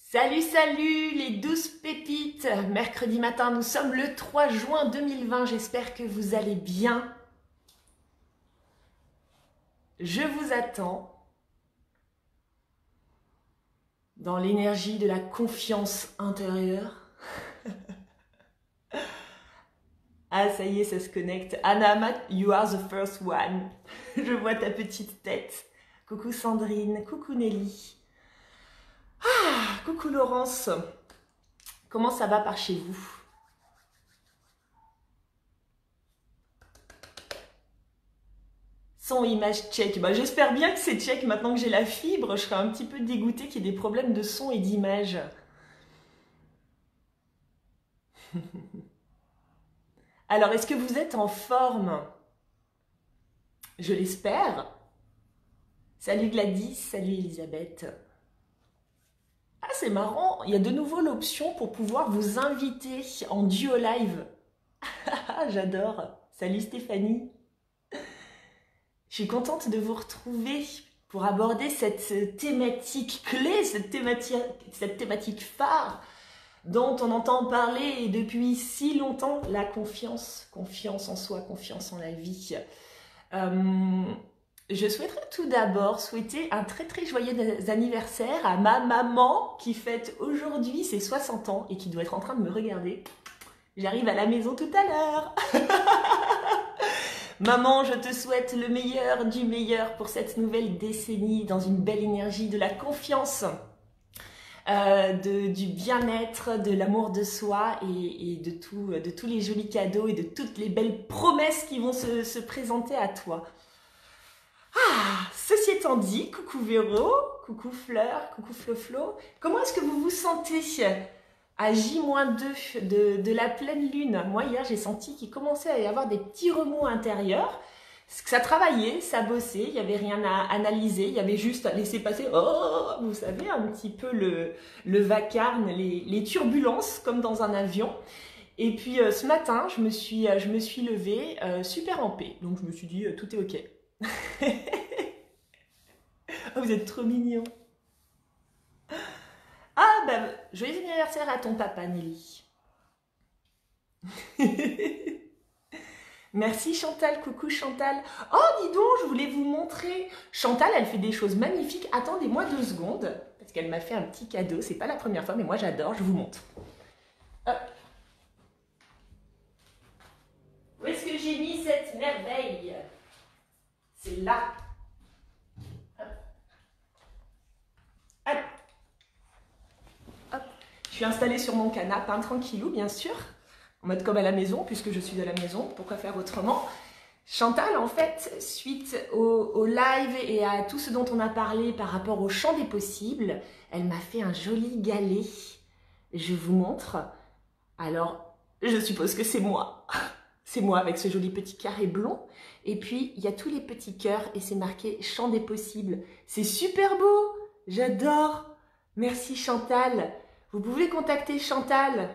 Salut, salut les douces pépites. Mercredi matin, nous sommes le 3 juin 2020. J'espère que vous allez bien. Je vous attends dans l'énergie de la confiance intérieure. Ah, ça y est, ça se connecte. Anna, you are the first one. Je vois ta petite tête. Coucou Sandrine, coucou Nelly. Ah, coucou Laurence. Comment ça va par chez vous? Son image check. Bah, j'espère bien que c'est check maintenant que j'ai la fibre. Je serais un petit peu dégoûtée qu'il y ait des problèmes de son et d'image. Alors, est-ce que vous êtes en forme? Je l'espère. Salut Gladys, salut Elisabeth. Ah, c'est marrant, il y a de nouveau l'option pour pouvoir vous inviter en duo live. J'adore. Salut Stéphanie. Je suis contente de vous retrouver pour aborder cette thématique clé, cette thématique phare dont on entend parler depuis si longtemps, la confiance. Confiance en soi, confiance en la vie. Je souhaiterais tout d'abord souhaiter un très très joyeux anniversaire à ma maman qui fête aujourd'hui ses 60 ans et qui doit être en train de me regarder. J'arrive à la maison tout à l'heure. Maman, je te souhaite le meilleur du meilleur pour cette nouvelle décennie dans une belle énergie de la confiance, du bien-être, de l'amour de soi et de tous les jolis cadeaux et de toutes les belles promesses qui vont se présenter à toi. Ah, ceci étant dit, coucou Véro, coucou Fleur, coucou Flo-Flo. Comment est-ce que vous vous sentez à J-2 de la pleine lune? Moi, hier, j'ai senti qu'il commençait à y avoir des petits remous intérieurs. Ça travaillait, ça bossait, il n'y avait rien à analyser, il y avait juste à laisser passer, oh, vous savez, un petit peu le vacarme, les turbulences, comme dans un avion. Et puis, ce matin, je me suis levée super en paix. Donc, je me suis dit, tout est OK. Oh, vous êtes trop mignons. Ah, bah, joyeux anniversaire à ton papa, Nelly. Merci Chantal, coucou Chantal. Oh, dis donc, je voulais vous montrer. Chantal, elle fait des choses magnifiques. Attendez-moi 2 secondes, parce qu'elle m'a fait un petit cadeau. C'est pas la première fois, mais moi j'adore, je vous montre. Hop. Où est-ce que j'ai mis cette merveille? C'est là. Hop. Hop. Je suis installée sur mon canapé, tranquillou, bien sûr. En mode comme à la maison, puisque je suis à la maison. Pourquoi faire autrement? Chantal, en fait, suite au live et à tout ce dont on a parlé par rapport au champ des possibles, elle m'a fait un joli galet. Je vous montre. Alors, je suppose que c'est moi. C'est moi avec ce joli petit carré blond. Et puis, il y a tous les petits cœurs et c'est marqué « Champ des possibles ». C'est super beau. J'adore. Merci Chantal. Vous pouvez contacter Chantal.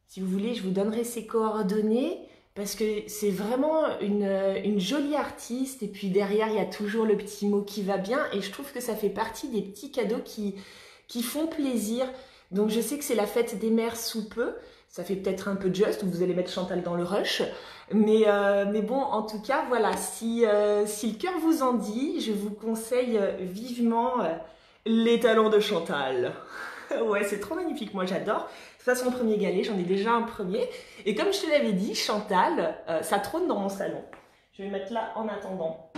Si vous voulez, je vous donnerai ses coordonnées parce que c'est vraiment une jolie artiste. Et puis derrière, il y a toujours le petit mot qui va bien. Et je trouve que ça fait partie des petits cadeaux qui font plaisir. Donc, je sais que c'est la fête des mères sous peu. Ça fait peut-être un peu juste, vous allez mettre Chantal dans le rush. Mais bon, en tout cas, voilà, si le cœur vous en dit, je vous conseille vivement les talons de Chantal. Ouais, c'est trop magnifique, moi j'adore. Ça, c'est mon premier galet, j'en ai déjà un premier. Et comme je te l'avais dit, Chantal, ça trône dans mon salon. Je vais mettre là en attendant.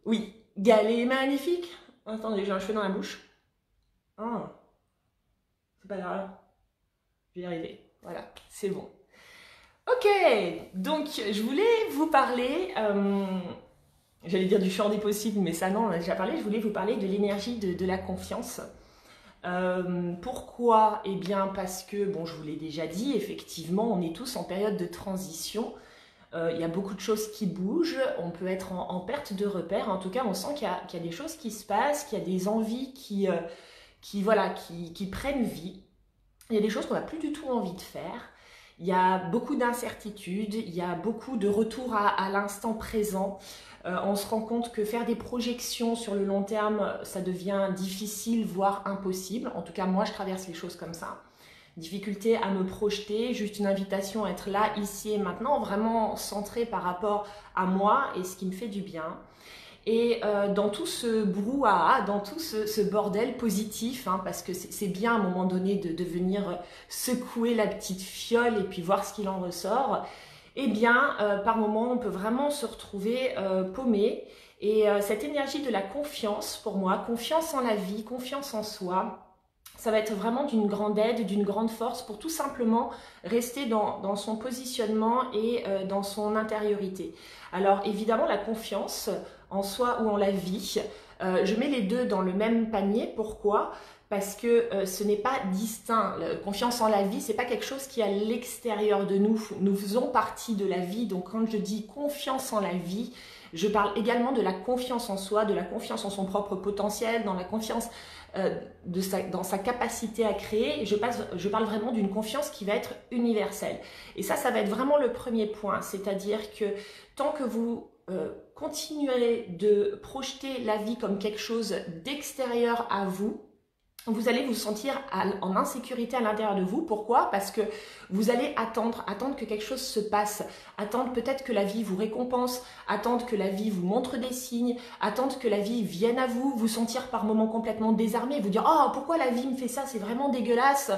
Oui, galet magnifique. Attendez, j'ai un cheveu dans la bouche. Ah. C'est pas grave, je vais y arriver. Voilà, c'est bon. Ok, donc je voulais vous parler, j'allais dire du champ des possibles, mais ça non, on en a déjà parlé. Je voulais vous parler de l'énergie de la confiance. Pourquoi? Eh bien parce que, bon, je vous l'ai déjà dit, effectivement, on est tous en période de transition. Il y a beaucoup de choses qui bougent, on peut être en perte de repères. En tout cas, on sent qu'il y a des choses qui se passent, qu'il y a des envies qui prennent vie. Il y a des choses qu'on n'a plus du tout envie de faire. il y a beaucoup d'incertitudes, il y a beaucoup de retour à l'instant présent. On se rend compte que faire des projections sur le long terme, ça devient difficile, voire impossible. En tout cas, moi, je traverse les choses comme ça. Difficulté à me projeter, juste une invitation à être là, ici et maintenant, vraiment centrée par rapport à moi et ce qui me fait du bien. Et dans tout ce brouhaha, dans tout ce bordel positif, hein, parce que c'est bien à un moment donné de venir secouer la petite fiole et puis voir ce qu'il en ressort, eh bien, par moment, on peut vraiment se retrouver paumé. Et cette énergie de la confiance, pour moi, confiance en la vie, confiance en soi, ça va être vraiment d'une grande aide, d'une grande force pour tout simplement rester dans son positionnement et dans son intériorité. Alors évidemment, la confiance en soi ou en la vie, je mets les deux dans le même panier. Pourquoi ? Parce que ce n'est pas distinct. La confiance en la vie, c'est pas quelque chose qui est à l'extérieur de nous. Nous faisons partie de la vie. Donc quand je dis confiance en la vie, je parle également de la confiance en soi, de la confiance en son propre potentiel, dans la confiance dans sa capacité à créer. Je parle vraiment d'une confiance qui va être universelle. Et ça va être vraiment le premier point. C'est-à-dire que tant que vous continuerez de projeter la vie comme quelque chose d'extérieur à vous, vous allez vous sentir en insécurité à l'intérieur de vous. Pourquoi ? Parce que vous allez attendre que quelque chose se passe, attendre peut-être que la vie vous récompense, attendre que la vie vous montre des signes, attendre que la vie vienne à vous, vous sentir par moments complètement désarmé, vous dire « Oh, pourquoi la vie me fait ça ? C'est vraiment dégueulasse,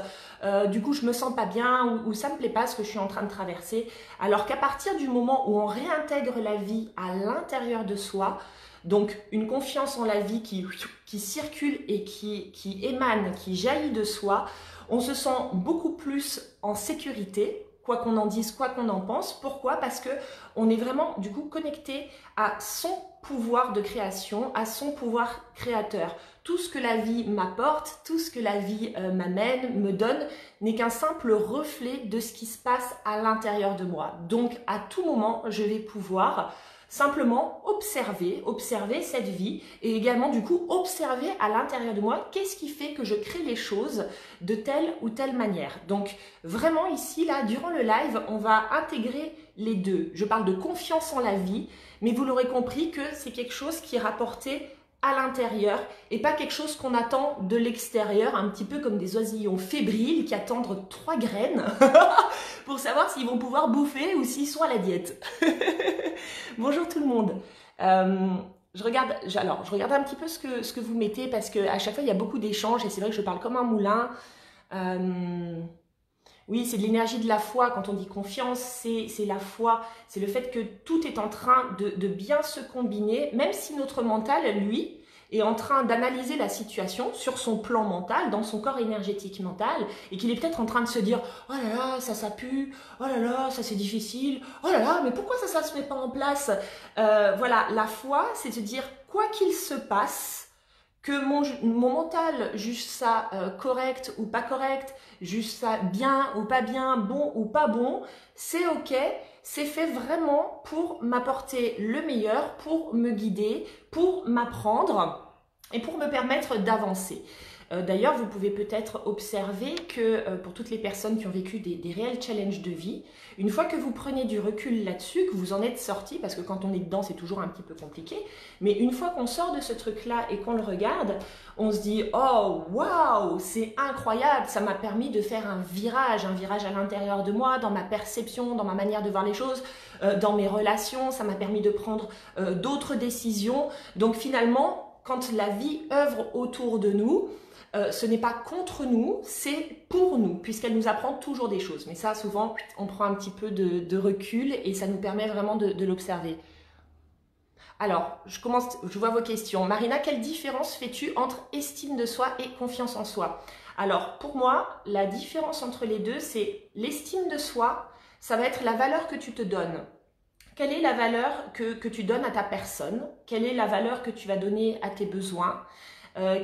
du coup je me sens pas bien ou ça me plaît pas ce que je suis en train de traverser. » Alors qu'à partir du moment où on réintègre la vie à l'intérieur de soi, donc une confiance en la vie qui circule et qui émane, qui jaillit de soi, on se sent beaucoup plus en sécurité, quoi qu'on en dise, quoi qu'on en pense. Pourquoi ? Parce que on est vraiment du coup connecté à son pouvoir de création, à son pouvoir créateur. Tout ce que la vie m'apporte, tout ce que la vie m'amène, me donne, n'est qu'un simple reflet de ce qui se passe à l'intérieur de moi. Donc à tout moment, je vais pouvoir simplement observer cette vie et également du coup observer à l'intérieur de moi qu'est-ce qui fait que je crée les choses de telle ou telle manière. Donc vraiment ici, là, durant le live, on va intégrer les deux. Je parle de confiance en la vie, mais vous l'aurez compris que c'est quelque chose qui est rapporté à l'intérieur et pas quelque chose qu'on attend de l'extérieur, un petit peu comme des oisillons fébriles qui attendent 3 graines pour savoir s'ils vont pouvoir bouffer ou s'ils sont à la diète. Bonjour tout le monde. Je regarde un petit peu ce que vous mettez parce qu'à chaque fois il y a beaucoup d'échanges et c'est vrai que je parle comme un moulin. Oui, c'est de l'énergie de la foi. Quand on dit confiance, c'est la foi. C'est le fait que tout est en train de bien se combiner, même si notre mental, lui, est en train d'analyser la situation sur son plan mental, dans son corps énergétique mental, et qu'il est peut-être en train de se dire « Oh là là, ça pue, oh là là, ça c'est difficile, oh là là, mais pourquoi ça se met pas en place ?» Voilà, la foi, c'est de dire « Quoi qu'il se passe, que mon mental juge ça correct ou pas correct, juge ça bien ou pas bien, bon ou pas bon, c'est ok, c'est fait vraiment pour m'apporter le meilleur, pour me guider, pour m'apprendre et pour me permettre d'avancer. » D'ailleurs, vous pouvez peut-être observer que pour toutes les personnes qui ont vécu des réels challenges de vie, une fois que vous prenez du recul là-dessus, que vous en êtes sorti, parce que quand on est dedans, c'est toujours un petit peu compliqué, mais une fois qu'on sort de ce truc-là et qu'on le regarde, on se dit « Oh, waouh, c'est incroyable, ça m'a permis de faire un virage à l'intérieur de moi, dans ma perception, dans ma manière de voir les choses, dans mes relations, ça m'a permis de prendre d'autres décisions. » Donc finalement, quand la vie œuvre autour de nous, ce n'est pas contre nous, c'est pour nous, puisqu'elle nous apprend toujours des choses. Mais ça, souvent, on prend un petit peu de recul et ça nous permet vraiment de l'observer. Alors, je vois vos questions. Marina, quelle différence fais-tu entre estime de soi et confiance en soi? Alors, pour moi, la différence entre les deux, c'est l'estime de soi, ça va être la valeur que tu te donnes. Quelle est la valeur que tu donnes à ta personne? Quelle est la valeur que tu vas donner à tes besoins?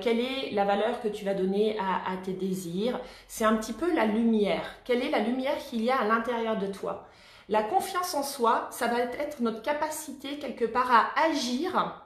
Quelle est la valeur que tu vas donner à tes désirs? C'est un petit peu la lumière. Quelle est la lumière qu'il y a à l'intérieur de toi? La confiance en soi, ça va être notre capacité quelque part à agir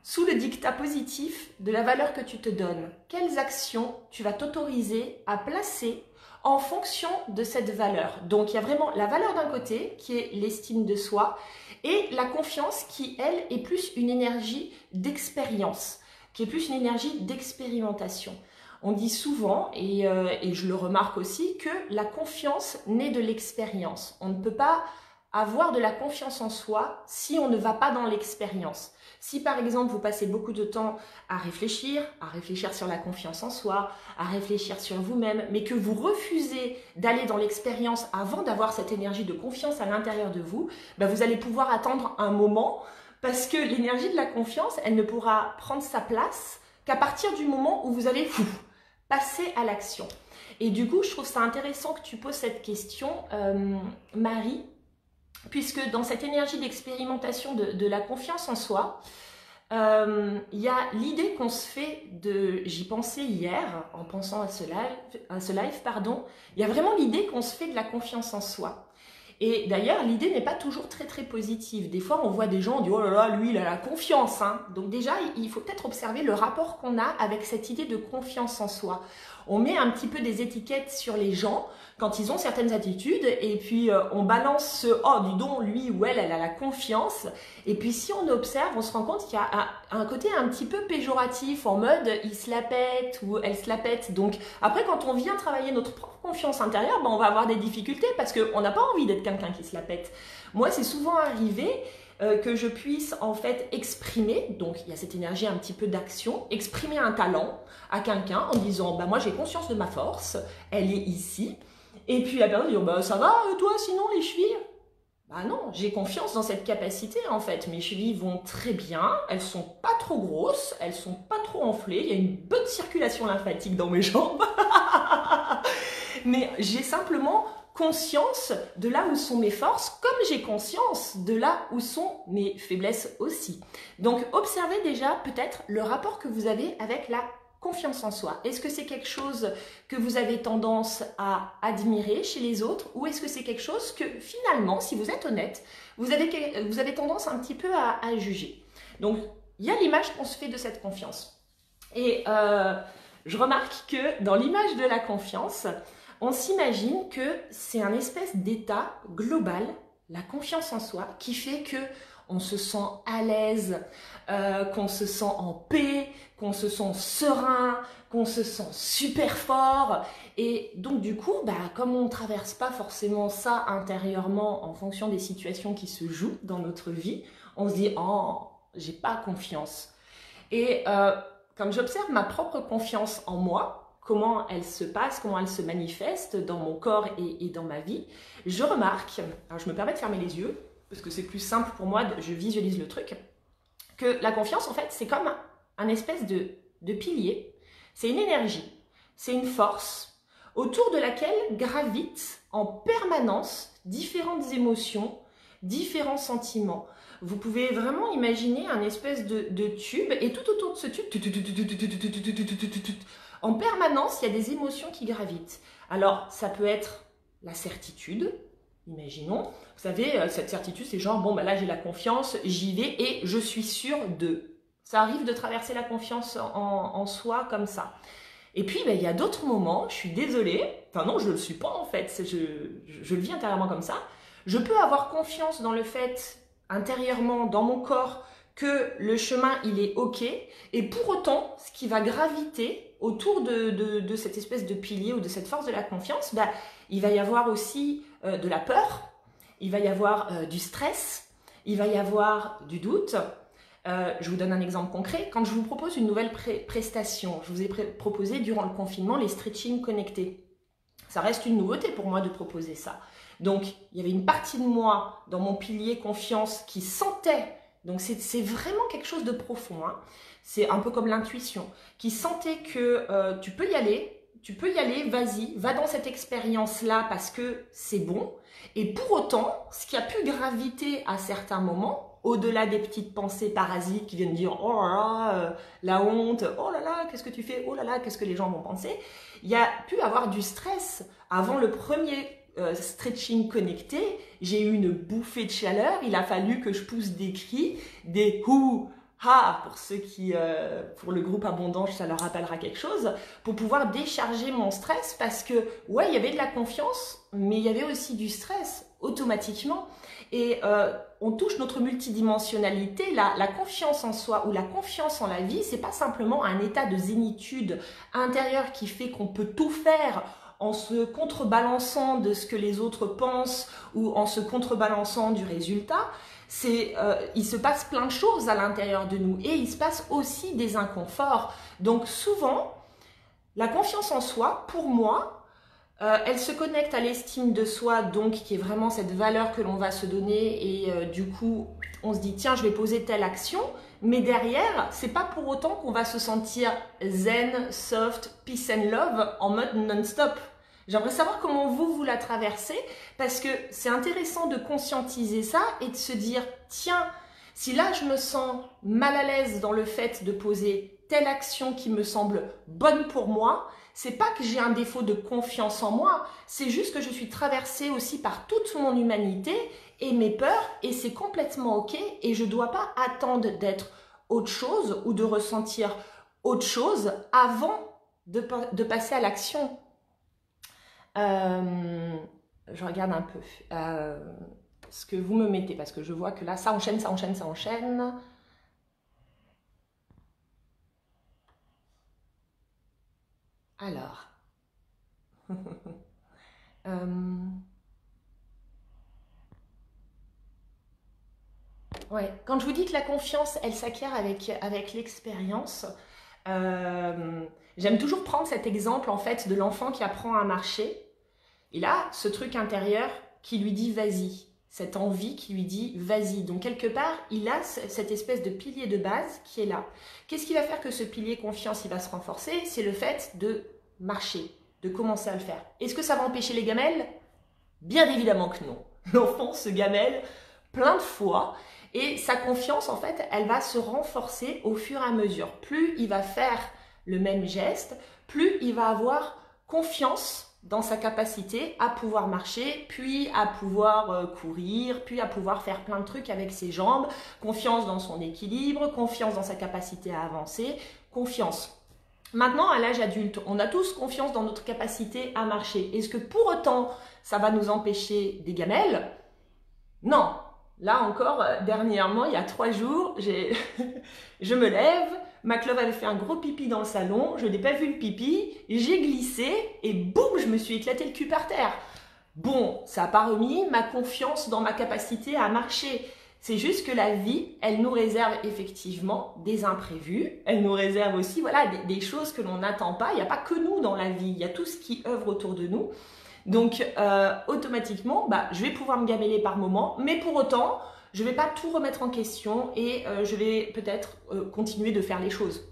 sous le dictat positif de la valeur que tu te donnes. Quelles actions tu vas t'autoriser à placer en fonction de cette valeur? Donc, il y a vraiment la valeur d'un côté, qui est l'estime de soi, et la confiance qui, elle, est plus une énergie d'expérience, qui est plus une énergie d'expérimentation. On dit souvent, et je le remarque aussi, que la confiance naît de l'expérience. On ne peut pas avoir de la confiance en soi si on ne va pas dans l'expérience. Si par exemple vous passez beaucoup de temps à réfléchir sur la confiance en soi, à réfléchir sur vous-même, mais que vous refusez d'aller dans l'expérience avant d'avoir cette énergie de confiance à l'intérieur de vous, ben vous allez pouvoir attendre un moment parce que l'énergie de la confiance, elle ne pourra prendre sa place qu'à partir du moment où vous allez passer à l'action. Et du coup, je trouve ça intéressant que tu poses cette question, Marie, puisque dans cette énergie d'expérimentation de la confiance en soi, il y a l'idée qu'on se fait de... J'y pensais hier, en pensant à ce live, il y a vraiment l'idée qu'on se fait de la confiance en soi. Et d'ailleurs, l'idée n'est pas toujours très très positive. Des fois, on voit des gens, on dit « Oh là là, lui, il a la confiance hein. ». Donc déjà, il faut peut-être observer le rapport qu'on a avec cette idée de confiance en soi. On met un petit peu des étiquettes sur les gens quand ils ont certaines attitudes et puis on balance ce « Oh, dis donc, lui ou elle a la confiance ». Et puis si on observe, on se rend compte qu'il y a un côté un petit peu péjoratif en mode « il se la pète » ou « elle se la pète ». Donc après, quand on vient travailler notre propre confiance intérieure, ben, on va avoir des difficultés parce qu'on n'a pas envie d'être quelqu'un qui se la pète. Moi, c'est souvent arrivé que je puisse en fait exprimer, donc il y a cette énergie un petit peu d'action, exprimer un talent à quelqu'un en disant bah, « moi j'ai conscience de ma force, elle est ici ». Et puis la personne dit bah, « ça va toi sinon les chevilles ?» Bah non, j'ai confiance dans cette capacité en fait. Mes chevilles vont très bien, elles sont pas trop grosses, elles sont pas trop enflées, il y a une bonne circulation lymphatique dans mes jambes. Mais j'ai simplement conscience de là où sont mes forces, comme j'ai conscience de là où sont mes faiblesses aussi. Donc, observez déjà peut-être le rapport que vous avez avec la confiance en soi. Est-ce que c'est quelque chose que vous avez tendance à admirer chez les autres ou est-ce que c'est quelque chose que finalement, si vous êtes honnête, vous avez tendance un petit peu à juger? Donc, il y a l'image qu'on se fait de cette confiance. Et je remarque que dans l'image de la confiance, on s'imagine que c'est un espèce d'état global, la confiance en soi, qui fait que on se sent à l'aise, qu'on se sent en paix, qu'on se sent serein, qu'on se sent super fort. Et donc du coup, bah, comme on ne traverse pas forcément ça intérieurement en fonction des situations qui se jouent dans notre vie, on se dit « Oh, j'ai pas confiance ». Et comme j'observe ma propre confiance en moi, comment elle se passe, comment elle se manifeste dans mon corps et dans ma vie, je remarque, alors je me permets de fermer les yeux, parce que c'est plus simple pour moi, je visualise le truc, que la confiance, en fait, c'est comme un espèce de pilier, c'est une énergie, c'est une force, autour de laquelle gravitent en permanence différentes émotions, différents sentiments. Vous pouvez vraiment imaginer un espèce de tube, et tout autour de ce tube, en permanence, il y a des émotions qui gravitent. Alors, ça peut être la certitude, imaginons. Vous savez, cette certitude, c'est genre, bon, bah là, j'ai la confiance, j'y vais et je suis sûre de. Ça arrive de traverser la confiance en soi comme ça. Et puis, bah, il y a d'autres moments, je suis désolée, enfin non, je ne le suis pas en fait, je le vis intérieurement comme ça. Je peux avoir confiance dans le fait, intérieurement, dans mon corps, que le chemin, il est OK. Et pour autant, ce qui va graviter autour de cette espèce de pilier ou de cette force de la confiance, bah, il va y avoir aussi de la peur, il va y avoir du stress, il va y avoir du doute. Je vous donne un exemple concret. Quand je vous propose une nouvelle prestation, je vous ai proposé durant le confinement les stretching connectés. Ça reste une nouveauté pour moi de proposer ça. Donc, il y avait une partie de moi dans mon pilier confiance qui sentait, donc c'est vraiment quelque chose de profond, hein. C'est un peu comme l'intuition, qui sentait que tu peux y aller, vas-y, va dans cette expérience-là parce que c'est bon. Et pour autant, ce qui a pu graviter à certains moments, au-delà des petites pensées parasites qui viennent dire « Oh là là, la honte, oh là là, qu'est-ce que tu fais, oh là là, qu'est-ce que les gens vont penser ?» Il y a pu avoir du stress. Avant le premier stretching connecté, j'ai eu une bouffée de chaleur, il a fallu que je pousse des cris, des « Ouh !» Ah, pour ceux qui, pour le groupe Abondance, ça leur rappellera quelque chose, pour pouvoir décharger mon stress parce que, ouais, il y avait de la confiance, mais il y avait aussi du stress, automatiquement. Et on touche notre multidimensionnalité, la confiance en soi ou la confiance en la vie, c'est pas simplement un état de zénitude intérieure qui fait qu'on peut tout faire en se contrebalançant de ce que les autres pensent ou en se contrebalançant du résultat. Il se passe plein de choses à l'intérieur de nous et il se passe aussi des inconforts. Donc souvent, la confiance en soi, pour moi, elle se connecte à l'estime de soi, donc qui est vraiment cette valeur que l'on va se donner et du coup, on se dit tiens, je vais poser telle action, mais derrière, c'est pas pour autant qu'on va se sentir zen, soft, peace and love en mode non-stop. J'aimerais savoir comment vous la traversez parce que c'est intéressant de conscientiser ça et de se dire tiens, si là je me sens mal à l'aise dans le fait de poser telle action qui me semble bonne pour moi, c'est pas que j'ai un défaut de confiance en moi, c'est juste que je suis traversée aussi par toute mon humanité et mes peurs et c'est complètement ok et je dois pas attendre d'être autre chose ou de ressentir autre chose avant de passer à l'action. Je regarde un peu ce que vous me mettez parce que je vois que là ça enchaîne, ça enchaîne, ça enchaîne. Alors, ouais, quand je vous dis que la confiance, elle s'acquiert avec l'expérience, j'aime toujours prendre cet exemple en fait de l'enfant qui apprend à marcher. Il a ce truc intérieur qui lui dit vas-y, cette envie qui lui dit vas-y. Donc quelque part, il a cette espèce de pilier de base qui est là. Qu'est-ce qui va faire que ce pilier confiance, il va se renforcer? C'est le fait de marcher, de commencer à le faire. Est-ce que ça va empêcher les gamelles? Bien évidemment que non. L'enfant se gamelle plein de fois et sa confiance, en fait, elle va se renforcer au fur et à mesure. Plus il va faire le même geste, plus il va avoir confiance dans sa capacité à pouvoir marcher, puis à pouvoir courir, puis à pouvoir faire plein de trucs avec ses jambes, confiance dans son équilibre, confiance dans sa capacité à avancer, confiance. Maintenant, à l'âge adulte, on a tous confiance dans notre capacité à marcher. Est-ce que pour autant, ça va nous empêcher des gamelles? Non. Là encore, dernièrement, il y a 3 jours, je me lève, ma Clove avait fait un gros pipi dans le salon, je n'ai pas vu le pipi, j'ai glissé et boum, je me suis éclaté le cul par terre. Bon, ça n'a pas remis ma confiance dans ma capacité à marcher. C'est juste que la vie, elle nous réserve effectivement des imprévus, elle nous réserve aussi voilà, des choses que l'on n'attend pas. Il n'y a pas que nous dans la vie, il y a tout ce qui œuvre autour de nous. Donc, automatiquement, je vais pouvoir me gameler par moment, mais pour autant, je ne vais pas tout remettre en question et je vais peut-être continuer de faire les choses.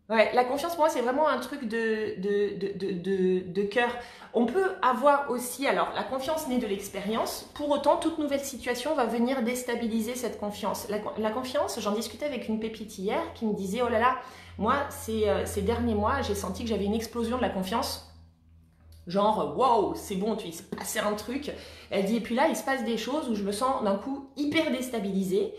Ouais, la confiance, pour moi, c'est vraiment un truc de cœur. On peut avoir aussi, alors, la confiance naît de l'expérience. Pour autant, toute nouvelle situation va venir déstabiliser cette confiance. La confiance, j'en discutais avec une pépite hier qui me disait, oh là là, moi, ces derniers mois, j'ai senti que j'avais une explosion de la confiance. Genre, waouh, c'est bon, il s'est passé un truc. Elle dit, et puis là, il se passe des choses où je me sens d'un coup hyper déstabilisée.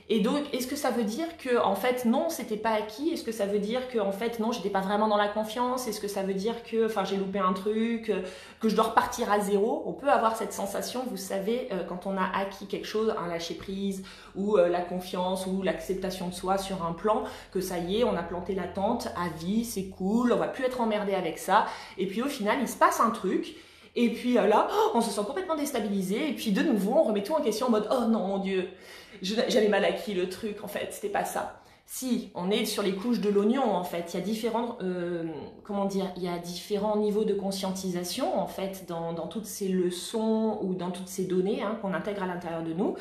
Et donc, est-ce que ça veut dire que, en fait, non, c'était pas acquis? Est-ce que ça veut dire que, en fait, non, j'étais pas vraiment dans la confiance? Est-ce que ça veut dire que, enfin, j'ai loupé un truc, que je dois repartir à zéro? On peut avoir cette sensation, vous savez, quand on a acquis quelque chose, un lâcher prise, ou la confiance, ou l'acceptation de soi sur un plan, que ça y est, on a planté la tente à vie, c'est cool, on va plus être emmerdé avec ça. Et puis, au final, il se passe un truc. Et puis là, on se sent complètement déstabilisé. Et puis, de nouveau, on remet tout en question en mode, oh non, mon Dieu. J'avais mal acquis le truc, en fait, c'était pas ça. Si, on est sur les couches de l'oignon, en fait. Il y a différents, comment dire, il y a différents niveaux de conscientisation, en fait, dans toutes ces leçons ou dans toutes ces données qu'on intègre à l'intérieur de nous.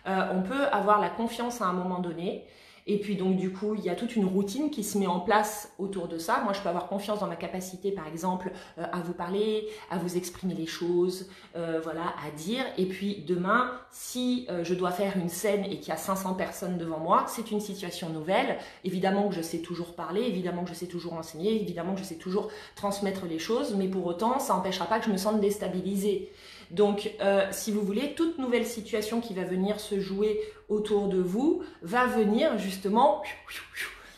On peut avoir la confiance à un moment donné. Et puis donc du coup, il y a toute une routine qui se met en place autour de ça. Moi, je peux avoir confiance dans ma capacité, par exemple, à vous parler, à vous exprimer les choses, voilà, à dire. Et puis demain, si je dois faire une scène et qu'il y a 500 personnes devant moi, c'est une situation nouvelle. Évidemment que je sais toujours parler, évidemment que je sais toujours enseigner, évidemment que je sais toujours transmettre les choses, mais pour autant, ça n'empêchera pas que je me sente déstabilisée. Donc, si vous voulez, toute nouvelle situation qui va venir se jouer autour de vous va venir justement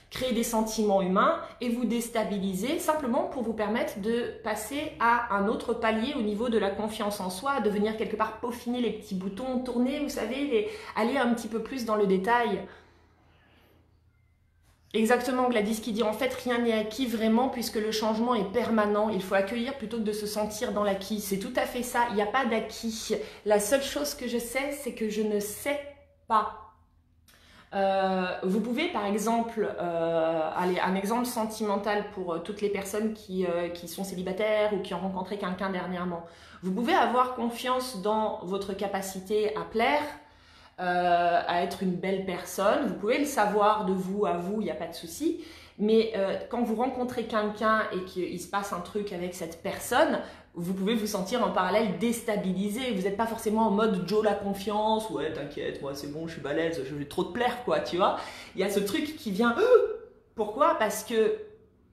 créer des sentiments humains et vous déstabiliser simplement pour vous permettre de passer à un autre palier au niveau de la confiance en soi, de venir quelque part peaufiner les petits boutons, tourner, vous savez, aller un petit peu plus dans le détail. Exactement, Gladys qui dit en fait rien n'est acquis vraiment puisque le changement est permanent. Il faut accueillir plutôt que de se sentir dans l'acquis. C'est tout à fait ça, il n'y a pas d'acquis. La seule chose que je sais, c'est que je ne sais pas. Vous pouvez par exemple, allez, un exemple sentimental pour toutes les personnes qui sont célibataires ou qui ont rencontré quelqu'un dernièrement. Vous pouvez avoir confiance dans votre capacité à plaire, à être une belle personne, vous pouvez le savoir de vous à vous, il n'y a pas de souci, mais quand vous rencontrez quelqu'un et qu'il se passe un truc avec cette personne, vous pouvez vous sentir en parallèle déstabilisé, vous n'êtes pas forcément en mode Joe la confiance, ouais t'inquiète, moi c'est bon, je suis balèze, je vais trop te plaire quoi, tu vois, il y a ce truc qui vient, pourquoi? Parce que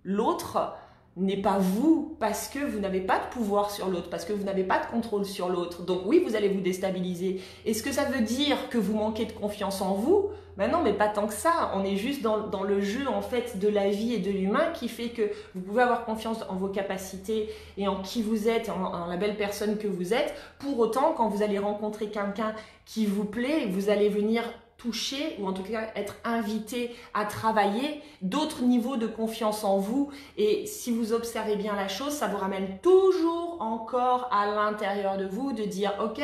l'autre n'est pas vous, parce que vous n'avez pas de pouvoir sur l'autre, parce que vous n'avez pas de contrôle sur l'autre. Donc oui, vous allez vous déstabiliser. Est-ce que ça veut dire que vous manquez de confiance en vous? Ben non, mais pas tant que ça. On est juste dans le jeu en fait de la vie et de l'humain qui fait que vous pouvez avoir confiance en vos capacités et en qui vous êtes, en la belle personne que vous êtes. Pour autant, quand vous allez rencontrer quelqu'un qui vous plaît, vous allez venir toucher ou en tout cas être invité à travailler d'autres niveaux de confiance en vous, et si vous observez bien la chose, ça vous ramène toujours encore à l'intérieur de vous de dire ok,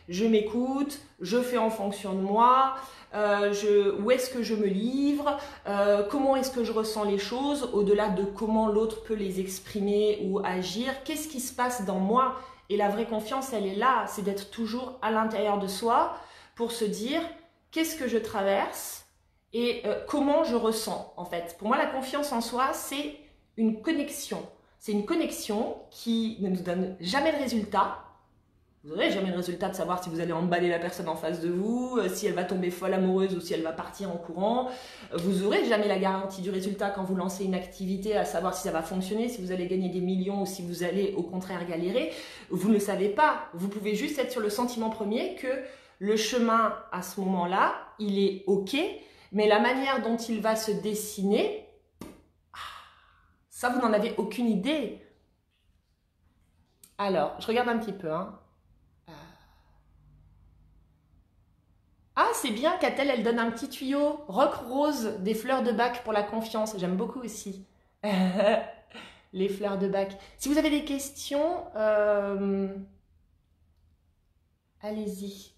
je m'écoute, je fais en fonction de moi, où est-ce que je me livre, comment est-ce que je ressens les choses au-delà de comment l'autre peut les exprimer ou agir, qu'est-ce qui se passe dans moi. Et la vraie confiance, elle est là, c'est d'être toujours à l'intérieur de soi pour se dire qu'est-ce que je traverse et comment je ressens en fait. Pour moi, la confiance en soi, c'est une connexion. C'est une connexion qui ne nous donne jamais de résultat. Vous n'aurez jamais de résultat de savoir si vous allez emballer la personne en face de vous, si elle va tomber folle amoureuse ou si elle va partir en courant. Vous n'aurez jamais la garantie du résultat quand vous lancez une activité, à savoir si ça va fonctionner, si vous allez gagner des millions ou si vous allez au contraire galérer. Vous ne le savez pas. Vous pouvez juste être sur le sentiment premier que le chemin, à ce moment-là, il est OK, mais la manière dont il va se dessiner, ça, vous n'en avez aucune idée. Alors, je regarde un petit peu. Hein. Ah, c'est bien, Catel, elle donne un petit tuyau. Rock rose, des fleurs de bac pour la confiance. J'aime beaucoup aussi. Les fleurs de bac. Si vous avez des questions, allez-y.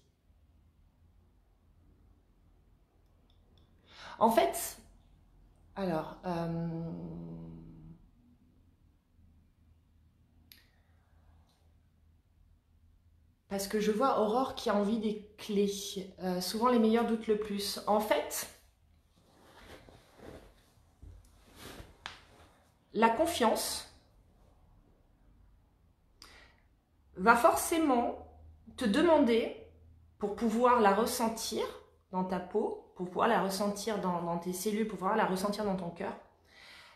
En fait, alors, parce que je vois Aurore qui a envie des clés. Souvent, les meilleurs doutent le plus. En fait, la confiance va forcément te demander, pour pouvoir la ressentir dans ta peau, pour pouvoir la ressentir dans tes cellules, pour pouvoir la ressentir dans ton cœur,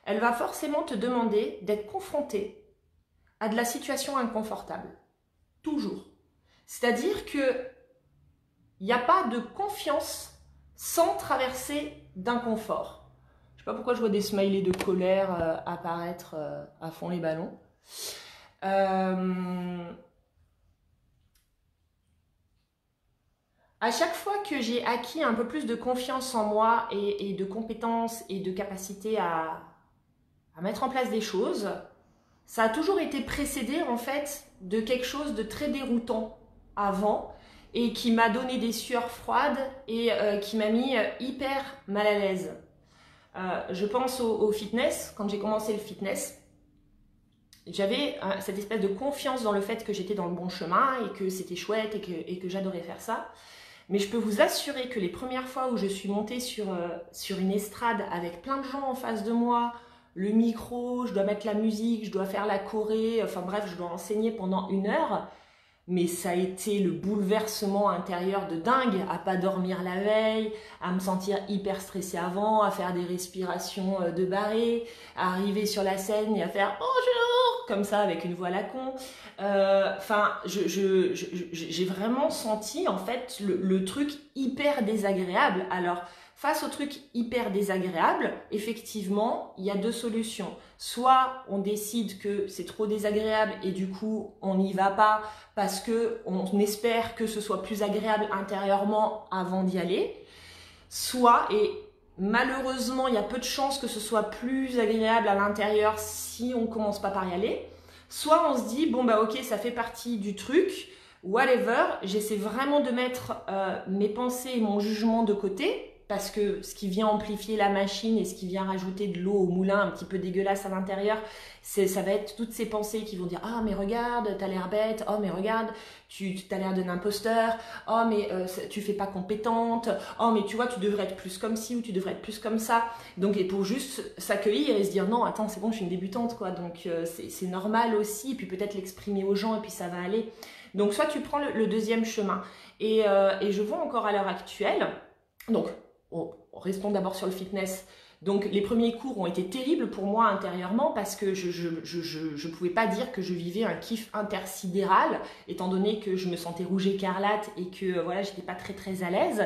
elle va forcément te demander d'être confronté à de la situation inconfortable. Toujours. C'est-à-dire qu'il n'y a pas de confiance sans traverser d'inconfort. Je ne sais pas pourquoi je vois des smileys de colère apparaître à fond les ballons. À chaque fois que j'ai acquis un peu plus de confiance en moi et de compétences et de capacité à mettre en place des choses, ça a toujours été précédé en fait de quelque chose de très déroutant avant et qui m'a donné des sueurs froides et qui m'a mis hyper mal à l'aise. Je pense au fitness. Quand j'ai commencé le fitness, j'avais cette espèce de confiance dans le fait que j'étais dans le bon chemin et que c'était chouette et que j'adorais faire ça. Mais je peux vous assurer que les premières fois où je suis montée sur une estrade avec plein de gens en face de moi, le micro, je dois mettre la musique, je dois faire la choré, enfin bref, je dois enseigner pendant 1 heure, mais ça a été le bouleversement intérieur de dingue, à pas dormir la veille, à me sentir hyper stressée avant, à faire des respirations de barré, à arriver sur la scène et à faire « Bonjour !» comme ça, avec une voix à la con. Enfin, j'ai vraiment senti, en fait, le truc hyper désagréable. Alors, face au truc hyper désagréable, effectivement, il y a deux solutions. Soit on décide que c'est trop désagréable et du coup, on n'y va pas parce qu'on espère que ce soit plus agréable intérieurement avant d'y aller. Soit, et malheureusement, il y a peu de chances que ce soit plus agréable à l'intérieur si on ne commence pas par y aller. Soit on se dit, bon bah ok, ça fait partie du truc, whatever, j'essaie vraiment de mettre mes pensées et mon jugement de côté, parce que ce qui vient amplifier la machine et ce qui vient rajouter de l'eau au moulin un petit peu dégueulasse à l'intérieur, ça va être toutes ces pensées qui vont dire « Ah, mais regarde, t'as l'air bête. Oh, mais regarde, tu as l'air d'un imposteur. Oh, mais tu fais pas compétente. Oh, mais tu vois, tu devrais être plus comme ci ou tu devrais être plus comme ça. » Donc, et pour juste s'accueillir et se dire « Non, attends, c'est bon, je suis une débutante, quoi. » Donc, c'est normal aussi. Et puis peut-être l'exprimer aux gens et puis ça va aller. Donc, soit tu prends le deuxième chemin. Et je vois encore à l'heure actuelle, donc, restons d'abord sur le fitness. Donc les premiers cours ont été terribles pour moi intérieurement parce que je ne pouvais pas dire que je vivais un kiff intersidéral étant donné que je me sentais rouge écarlate et que voilà, j'étais pas très à l'aise.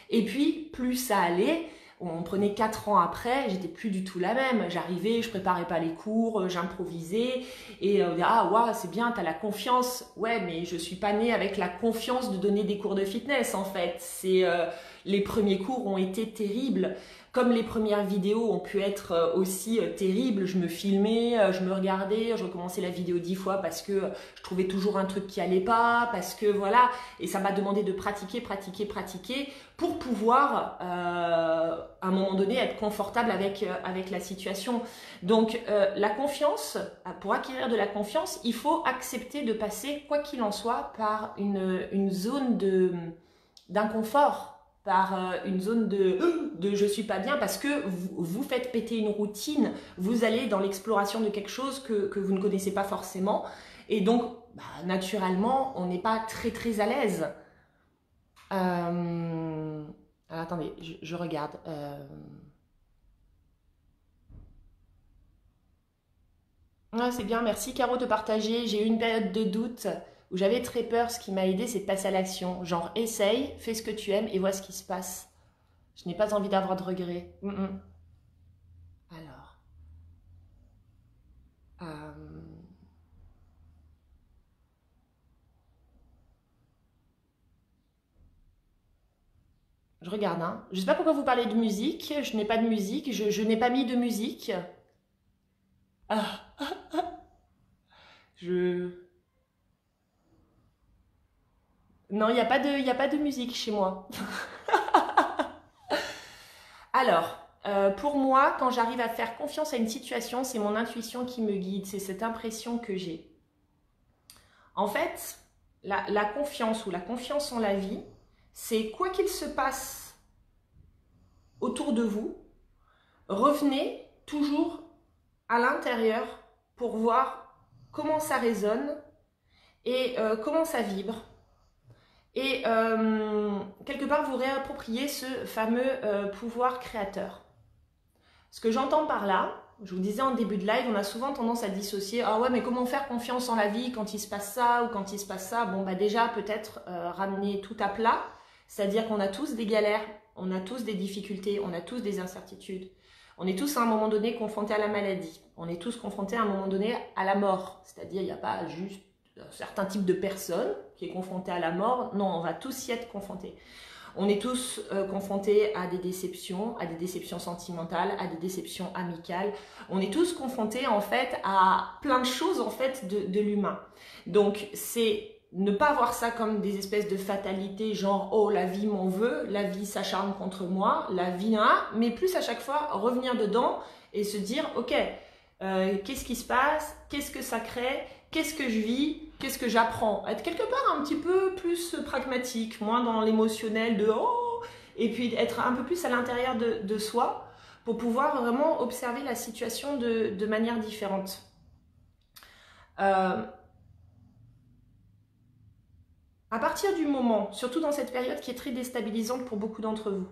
Et puis plus ça allait, on prenait 4 ans après, j'étais plus du tout la même. J'arrivais, je préparais pas les cours, j'improvisais et on dit ah waouh, c'est bien, tu as la confiance. Ouais, mais je suis pas née avec la confiance de donner des cours de fitness en fait. C'est les premiers cours ont été terribles. Comme les premières vidéos ont pu être aussi terribles, je me filmais, je me regardais, je recommençais la vidéo 10 fois parce que je trouvais toujours un truc qui allait pas, parce que voilà, et ça m'a demandé de pratiquer pour pouvoir à un moment donné être confortable avec la situation. Donc la confiance, pour acquérir de la confiance, il faut accepter de passer, quoi qu'il en soit, par une zone d'inconfort, par une zone de je suis pas bien parce que vous faites péter une routine, vous allez dans l'exploration de quelque chose que vous ne connaissez pas forcément et donc bah, naturellement on n'est pas très à l'aise. Alors, attendez, je regarde. Ah, c'est bien, merci Caro de partager. J'ai eu une période de doute où j'avais très peur. Ce qui m'a aidé, c'est de passer à l'action. Genre, essaye, fais ce que tu aimes et vois ce qui se passe. Je n'ai pas envie d'avoir de regrets. Alors. Je regarde, hein. Je ne sais pas pourquoi vous parlez de musique. Je n'ai pas de musique. Je n'ai pas mis de musique. Ah. Non, il n'y a pas de musique chez moi. Alors, pour moi, quand j'arrive à faire confiance à une situation, c'est mon intuition qui me guide, c'est cette impression que j'ai. En fait, la confiance ou la confiance en la vie, c'est quoi qu'il se passe autour de vous, revenez toujours à l'intérieur pour voir comment ça résonne et comment ça vibre. Et quelque part, vous réappropriez ce fameux pouvoir créateur. Ce que j'entends par là, je vous disais en début de live, on a souvent tendance à dissocier. Ah ouais, mais comment faire confiance en la vie quand il se passe ça ou quand il se passe ça? Bon, bah déjà, peut-être ramener tout à plat. C'est-à-dire qu'on a tous des galères, on a tous des difficultés, on a tous des incertitudes. On est tous à un moment donné confrontés à la maladie. On est tous confrontés à un moment donné à la mort. C'est-à-dire, il n'y a pas juste un certain type de personne qui est confrontée à la mort. Non, on va tous y être confrontés. On est tous confrontés à des déceptions sentimentales, à des déceptions amicales. On est tous confrontés en fait à plein de choses en fait de l'humain. Donc c'est ne pas voir ça comme des espèces de fatalités, genre oh la vie m'en veut, la vie s'acharne contre moi, la vie mais plus à chaque fois revenir dedans et se dire ok, qu'est-ce qui se passe, qu'est-ce que ça crée, qu'est-ce que je vis, qu'est-ce que j'apprends, être quelque part un petit peu plus pragmatique, moins dans l'émotionnel de oh, et puis être un peu plus à l'intérieur de soi pour pouvoir vraiment observer la situation de manière différente. À partir du moment, surtout dans cette période qui est très déstabilisante pour beaucoup d'entre vous,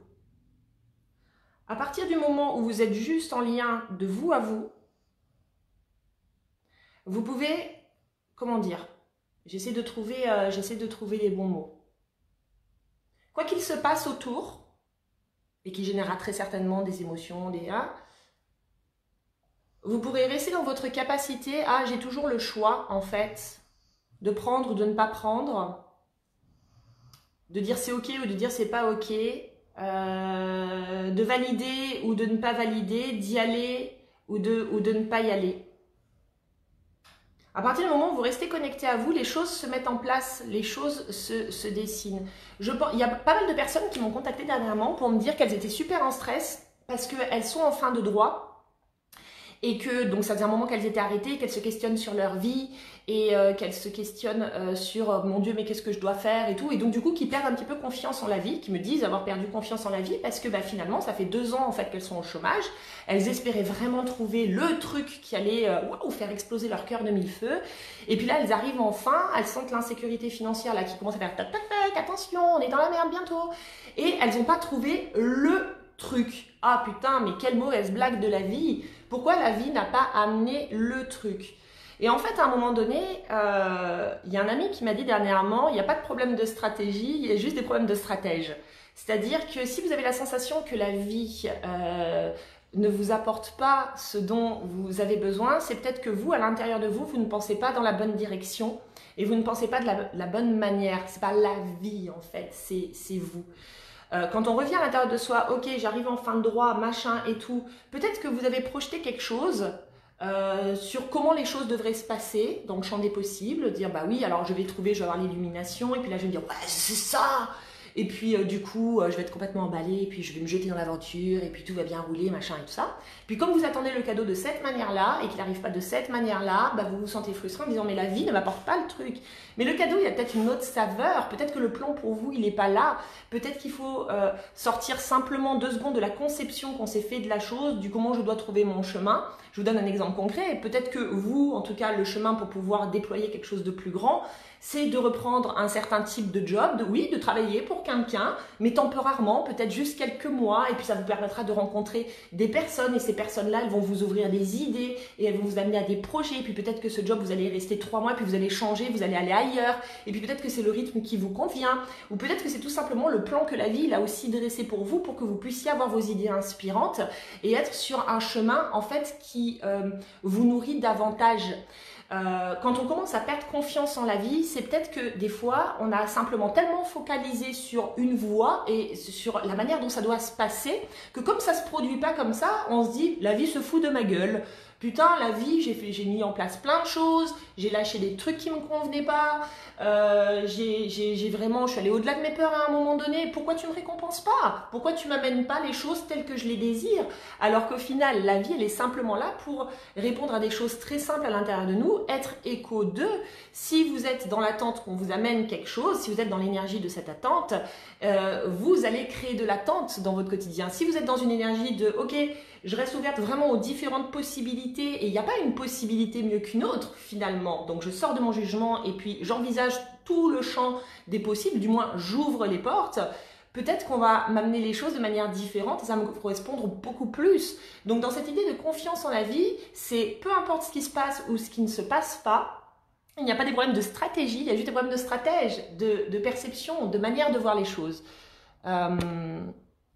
à partir du moment où vous êtes juste en lien de vous à vous, vous pouvez, comment dire, j'essaie de trouver les bons mots. Quoi qu'il se passe autour, et qui générera très certainement des émotions, vous pourrez rester dans votre capacité à, j'ai toujours le choix en fait, de prendre ou de ne pas prendre, de dire c'est ok ou de dire c'est pas ok, de valider ou de ne pas valider, d'y aller ou de ne pas y aller. À partir du moment où vous restez connecté à vous, les choses se mettent en place, les choses se dessinent. Il y a pas mal de personnes qui m'ont contacté dernièrement pour me dire qu'elles étaient super en stress parce qu'elles sont en fin de droit et que donc ça faisait un moment qu'elles étaient arrêtées, qu'elles se questionnent sur leur vie et qu'elles se questionnent sur mon Dieu mais qu'est-ce que je dois faire et tout, et donc du coup qui perdent un petit peu confiance en la vie, qui me disent avoir perdu confiance en la vie parce que finalement ça fait 2 ans en fait qu'elles sont au chômage, elles espéraient vraiment trouver le truc qui allait faire exploser leur cœur de mille feux, et puis là elles arrivent enfin, elles sentent l'insécurité financière là qui commence à faire tac tac tac, attention on est dans la merde bientôt, et elles n'ont pas trouvé le truc. Ah putain, mais quelle mauvaise blague de la vie. Pourquoi la vie n'a pas amené le truc? Et en fait, à un moment donné, il y a un ami qui m'a dit dernièrement, il n'y a pas de problème de stratégie, il y a juste des problèmes de stratège. C'est-à-dire que si vous avez la sensation que la vie ne vous apporte pas ce dont vous avez besoin, c'est peut-être que vous, à l'intérieur de vous, vous ne pensez pas dans la bonne direction et vous ne pensez pas de la bonne manière. C'est pas la vie en fait, c'est vous. Quand on revient à l'intérieur de soi, ok, j'arrive en fin de droit, machin et tout, peut-être que vous avez projeté quelque chose sur comment les choses devraient se passer dans le champ des possibles, dire bah oui, alors je vais avoir l'illumination, et puis là je vais me dire ouais, c'est ça, et puis du coup je vais être complètement emballée, et puis je vais me jeter dans l'aventure, et puis tout va bien rouler, machin et tout ça. Puis comme vous attendez le cadeau de cette manière-là, et qu'il n'arrive pas de cette manière-là, vous vous sentez frustré en disant mais la vie ne m'apporte pas le truc. Mais le cadeau, il y a peut-être une autre saveur, peut-être que le plan pour vous, il n'est pas là, peut-être qu'il faut sortir simplement 2 secondes de la conception qu'on s'est fait de la chose, du comment je dois trouver mon chemin. Je vous donne un exemple concret, peut-être que vous, en tout cas, le chemin pour pouvoir déployer quelque chose de plus grand, c'est de reprendre un certain type de job, de travailler pour quelqu'un, mais temporairement, peut-être juste quelques mois, et puis ça vous permettra de rencontrer des personnes, et ces personnes-là, elles vont vous ouvrir des idées, et elles vont vous amener à des projets, et puis peut-être que ce job, vous allez y rester 3 mois, puis vous allez changer, vous allez aller ailleurs, et puis peut-être que c'est le rythme qui vous convient, ou peut-être que c'est tout simplement le plan que la vie a aussi dressé pour vous, pour que vous puissiez avoir vos idées inspirantes, et être sur un chemin, en fait, qui vous nourrit davantage. Quand on commence à perdre confiance en la vie, c'est peut-être que des fois, on a simplement tellement focalisé sur une voie et sur la manière dont ça doit se passer, que comme ça se produit pas comme ça, on se dit, la vie se fout de ma gueule. Putain, la vie, j'ai mis en place plein de choses, j'ai lâché des trucs qui me convenaient pas, je suis allée au-delà de mes peurs à un moment donné. Pourquoi tu me récompenses pas? Pourquoi tu m'amènes pas les choses telles que je les désire? Alors qu'au final, la vie, elle est simplement là pour répondre à des choses très simples à l'intérieur de nous, être écho d'eux. Si vous êtes dans l'attente qu'on vous amène quelque chose, si vous êtes dans l'énergie de cette attente, vous allez créer de l'attente dans votre quotidien. Si vous êtes dans une énergie de « ok, je reste ouverte vraiment aux différentes possibilités et il n'y a pas une possibilité mieux qu'une autre finalement. Donc je sors de mon jugement et puis j'envisage tout le champ des possibles, du moins j'ouvre les portes. Peut-être qu'on va m'amener les choses de manière différente et ça va me correspondre beaucoup plus. Donc dans cette idée de confiance en la vie, c'est peu importe ce qui se passe ou ce qui ne se passe pas, il n'y a pas des problèmes de stratégie, il y a juste des problèmes de stratège, de perception, de manière de voir les choses.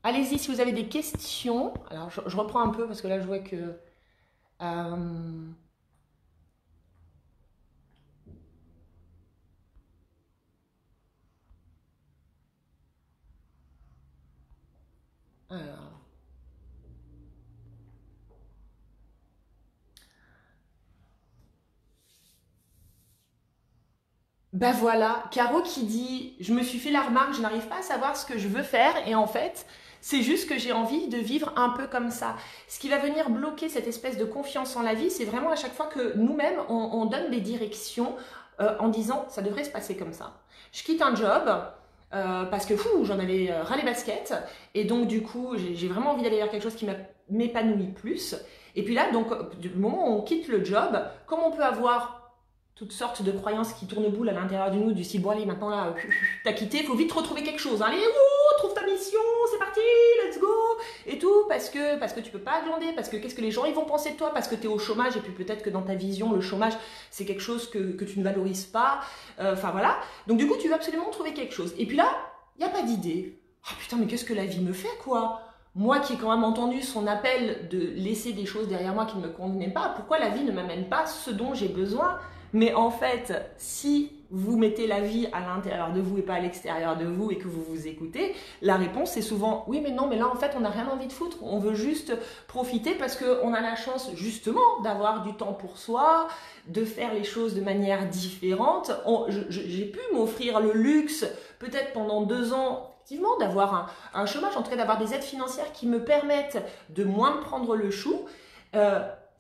Allez-y si vous avez des questions. Alors je reprends un peu parce que là je vois que... Alors... Ben voilà, Caro qui dit « Je me suis fait la remarque, je n'arrive pas à savoir ce que je veux faire et en fait, c'est juste que j'ai envie de vivre un peu comme ça. » Ce qui va venir bloquer cette espèce de confiance en la vie, c'est vraiment à chaque fois que nous-mêmes, on donne des directions en disant « ça devrait se passer comme ça ». Je quitte un job parce que j'en avais ras les baskets et donc du coup, j'ai vraiment envie d'aller vers quelque chose qui m'épanouit plus. Et puis là, donc, du moment où on quitte le job, comme on peut avoir toutes sortes de croyances qui tournent boule à l'intérieur de nous, du style, bon allez, maintenant là, t'as quitté, il faut vite retrouver quelque chose. Allez, trouve ta mission. mission, c'est parti, let's go, et tout, parce que tu peux pas glander, parce que qu'est-ce que les gens ils vont penser de toi, parce que tu es au chômage, et puis peut-être que dans ta vision, le chômage, c'est quelque chose que tu ne valorises pas, enfin voilà. Donc du coup, tu veux absolument trouver quelque chose. Et puis là, il n'y a pas d'idée. Ah putain, mais qu'est-ce que la vie me fait, quoi? Moi qui ai quand même entendu son appel de laisser des choses derrière moi qui ne me convenaient pas, pourquoi la vie ne m'amène pas ce dont j'ai besoin? Mais en fait, si vous mettez la vie à l'intérieur de vous et pas à l'extérieur de vous et que vous vous écoutez, la réponse c'est souvent oui mais non, mais là en fait on n'a rien envie de foutre, on veut juste profiter parce qu'on a la chance justement d'avoir du temps pour soi, de faire les choses de manière différente. J'ai pu m'offrir le luxe peut-être pendant 2 ans effectivement d'avoir un chômage, en tout cas d'avoir des aides financières qui me permettent de moins me prendre le chou.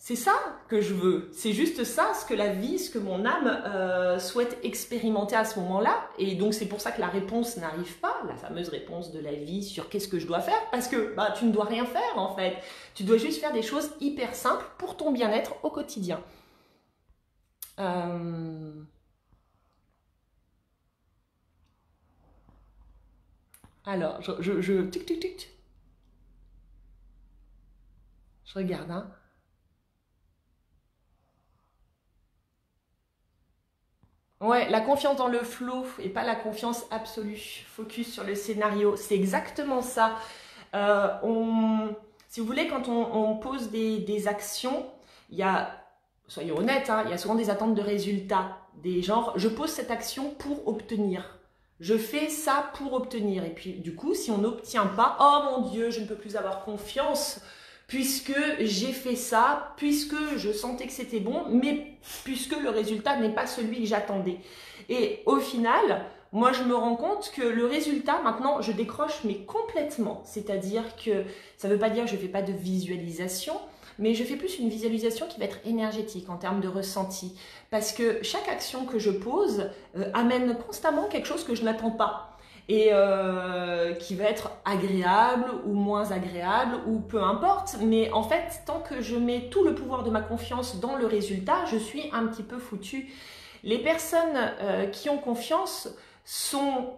C'est ça que je veux, c'est juste ça, ce que la vie, ce que mon âme souhaite expérimenter à ce moment-là. Et donc c'est pour ça que la réponse n'arrive pas, la fameuse réponse de la vie sur qu'est-ce que je dois faire, parce que bah, tu ne dois rien faire en fait. Tu dois juste faire des choses hyper simples pour ton bien-être au quotidien. Alors, tic, tic, tic. Je regarde, hein. Ouais, la confiance dans le flow et pas la confiance absolue. Focus sur le scénario, c'est exactement ça. Si vous voulez, quand on pose des actions, il y a, soyons honnêtes, hein, il y a souvent des attentes de résultats. Des genres, je pose cette action pour obtenir. Je fais ça pour obtenir. Et puis, du coup, si on n'obtient pas, oh mon Dieu, je ne peux plus avoir confiance puisque j'ai fait ça, puisque je sentais que c'était bon, mais puisque le résultat n'est pas celui que j'attendais. Et au final, moi je me rends compte que le résultat, maintenant, je décroche mais complètement. C'est-à-dire que ça ne veut pas dire que je ne fais pas de visualisation, mais je fais plus une visualisation qui va être énergétique en termes de ressenti. Parce que chaque action que je pose amène constamment quelque chose que je n'attends pas. Et qui va être agréable ou moins agréable ou peu importe. Mais en fait, tant que je mets tout le pouvoir de ma confiance dans le résultat, je suis un petit peu foutue. Les personnes qui ont confiance sont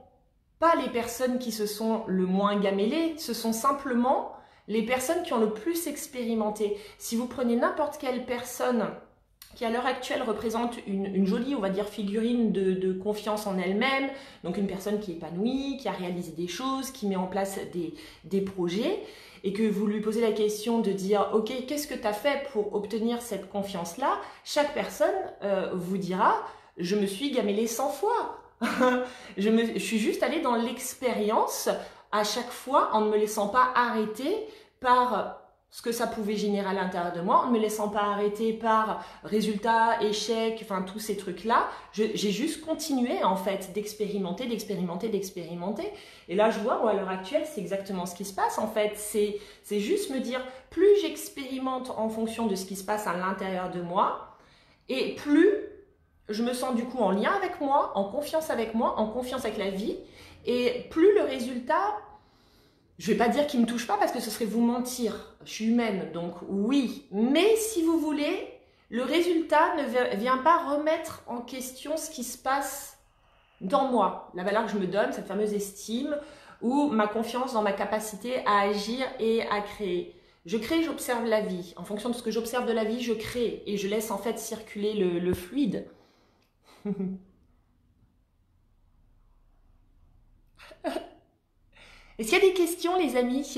pas les personnes qui se sont le moins gamellées, ce sont simplement les personnes qui ont le plus expérimenté. Si vous prenez n'importe quelle personne qui à l'heure actuelle représente une jolie, on va dire, figurine de confiance en elle-même, donc une personne qui est épanouie, qui a réalisé des choses, qui met en place des projets, et que vous lui posez la question de dire « Ok, qu'est-ce que tu as fait pour obtenir cette confiance-là » Chaque personne vous dira « Je me suis gamellée 100 fois. Je suis juste allée dans l'expérience à chaque fois en ne me laissant pas arrêter par ce que ça pouvait générer à l'intérieur de moi, en ne me laissant pas arrêter par résultats, échecs, enfin tous ces trucs-là. J'ai juste continué en fait d'expérimenter. Et là je vois, moi, à l'heure actuelle, c'est exactement ce qui se passe en fait. C'est juste me dire, plus j'expérimente en fonction de ce qui se passe à l'intérieur de moi, et plus je me sens du coup en lien avec moi, en confiance avec la vie, et plus le résultat... Je ne vais pas dire qu'il ne me touche pas parce que ce serait vous mentir. Je suis humaine, donc oui. Mais si vous voulez, le résultat ne vient pas remettre en question ce qui se passe dans moi. La valeur que je me donne, cette fameuse estime, ou ma confiance dans ma capacité à agir et à créer. Je crée, j'observe la vie. En fonction de ce que j'observe de la vie, je crée. Et je laisse en fait circuler le fluide. Est-ce qu'il y a des questions, les amis?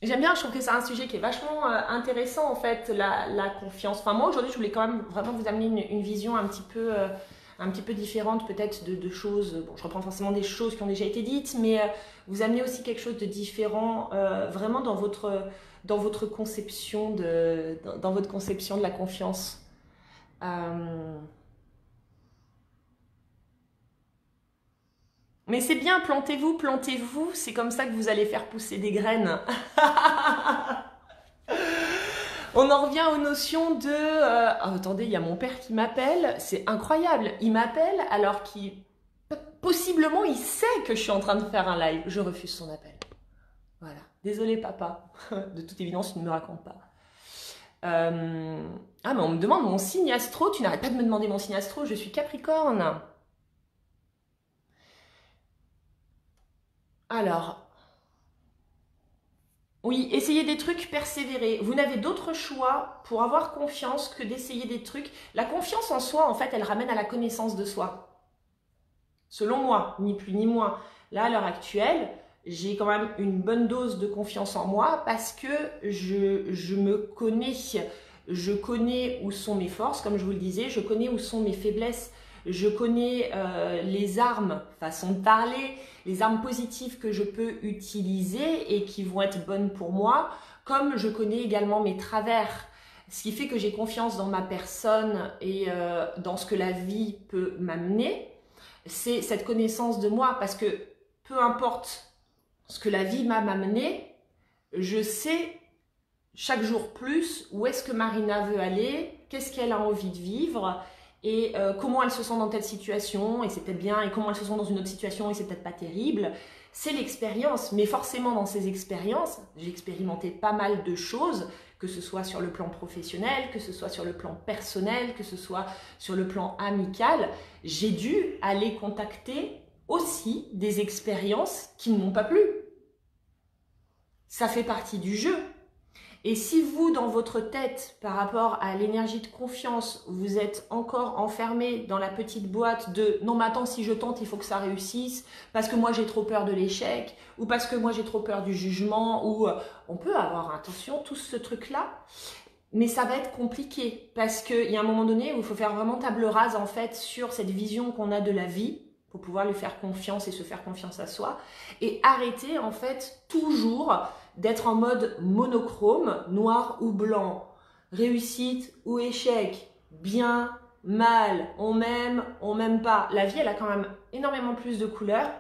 J'aime bien, je trouve que c'est un sujet qui est vachement intéressant, en fait, la confiance. Enfin, moi, aujourd'hui, je voulais quand même vraiment vous amener une vision un petit peu différente, peut-être, de choses. Bon, je reprends forcément des choses qui ont déjà été dites, mais vous amener aussi quelque chose de différent, vraiment dans votre conception de la confiance. Mais c'est bien, plantez-vous, c'est comme ça que vous allez faire pousser des graines. On en revient aux notions de... oh, attendez, il y a mon père qui m'appelle, c'est incroyable, il m'appelle alors qu'il... Possiblement, il sait que je suis en train de faire un live. Je refuse son appel. Voilà. Désolé, papa. De toute évidence, tu ne me racontes pas. Ah, mais on me demande mon signe astro. Tu n'arrêtes pas de me demander mon signe astro. Je suis Capricorne. Alors, oui, essayez des trucs, persévérer. Vous n'avez d'autre choix pour avoir confiance que d'essayer des trucs. La confiance en soi, en fait, elle ramène à la connaissance de soi. Selon moi, ni plus ni moins. Là, à l'heure actuelle, j'ai quand même une bonne dose de confiance en moi parce que je me connais. Je connais où sont mes forces, comme je vous le disais, je connais où sont mes faiblesses. Je connais les armes, façon de parler, les armes positives que je peux utiliser et qui vont être bonnes pour moi, comme je connais également mes travers. Ce qui fait que j'ai confiance dans ma personne et dans ce que la vie peut m'amener, c'est cette connaissance de moi, parce que peu importe ce que la vie m'a amené, je sais chaque jour plus où est-ce que Marina veut aller, qu'est-ce qu'elle a envie de vivre, et comment elle se sent dans telle situation, et c'est peut-être bien, et comment elle se sent dans une autre situation, et c'est peut-être pas terrible. C'est l'expérience, mais forcément dans ces expériences, j'ai expérimenté pas mal de choses, que ce soit sur le plan professionnel, que ce soit sur le plan personnel, que ce soit sur le plan amical. J'ai dû aller contacter aussi des expériences qui ne m'ont pas plu. Ça fait partie du jeu. Et si vous, dans votre tête, par rapport à l'énergie de confiance, vous êtes encore enfermé dans la petite boîte de « non mais attends, si je tente, il faut que ça réussisse, parce que moi j'ai trop peur de l'échec, ou parce que moi j'ai trop peur du jugement », ou on peut avoir, attention, tout ce truc-là, mais ça va être compliqué, parce qu'il y a un moment donné où il faut faire vraiment table rase en fait sur cette vision qu'on a de la vie, pour pouvoir lui faire confiance et se faire confiance à soi, et arrêter en fait toujours d'être en mode monochrome, noir ou blanc, réussite ou échec, bien, mal, on m'aime pas. La vie, elle a quand même énormément plus de couleurs.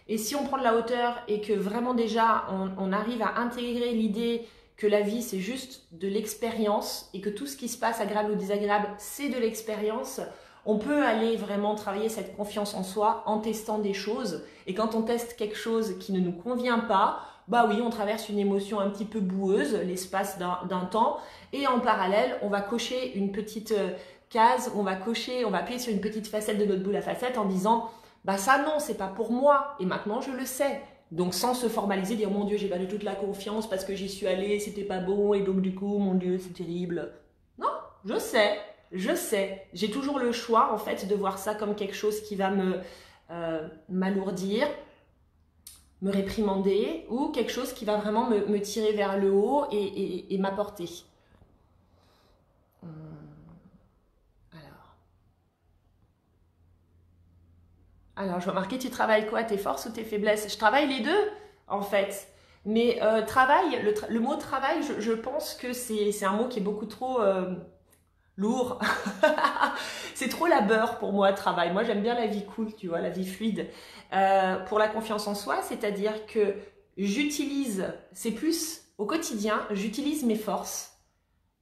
Et si on prend de la hauteur et que vraiment déjà, on arrive à intégrer l'idée que la vie, c'est juste de l'expérience et que tout ce qui se passe, agréable ou désagréable, c'est de l'expérience, on peut aller vraiment travailler cette confiance en soi en testant des choses. Et quand on teste quelque chose qui ne nous convient pas, bah oui, on traverse une émotion un petit peu boueuse l'espace d'un temps, et en parallèle, on va cocher une petite case, on va appuyer sur une petite facette de notre boule à facettes en disant bah ça non, c'est pas pour moi, et maintenant je le sais. Donc sans se formaliser, dire mon Dieu, j'ai perdu toute la confiance parce que j'y suis allée, c'était pas bon, et donc du coup, mon Dieu, c'est terrible. Non, je sais, j'ai toujours le choix en fait de voir ça comme quelque chose qui va m'alourdir, me réprimander, ou quelque chose qui va vraiment me tirer vers le haut et m'apporter. Alors, je vois marquer, tu travailles quoi? Tes forces ou tes faiblesses? Je travaille les deux, en fait. Mais travail, le mot travail, je pense que c'est un mot qui est beaucoup trop lourd. C'est trop labeur pour moi, travail. Moi, j'aime bien la vie cool, tu vois, la vie fluide. Pour la confiance en soi, c'est-à-dire que j'utilise, c'est plus au quotidien, j'utilise mes forces.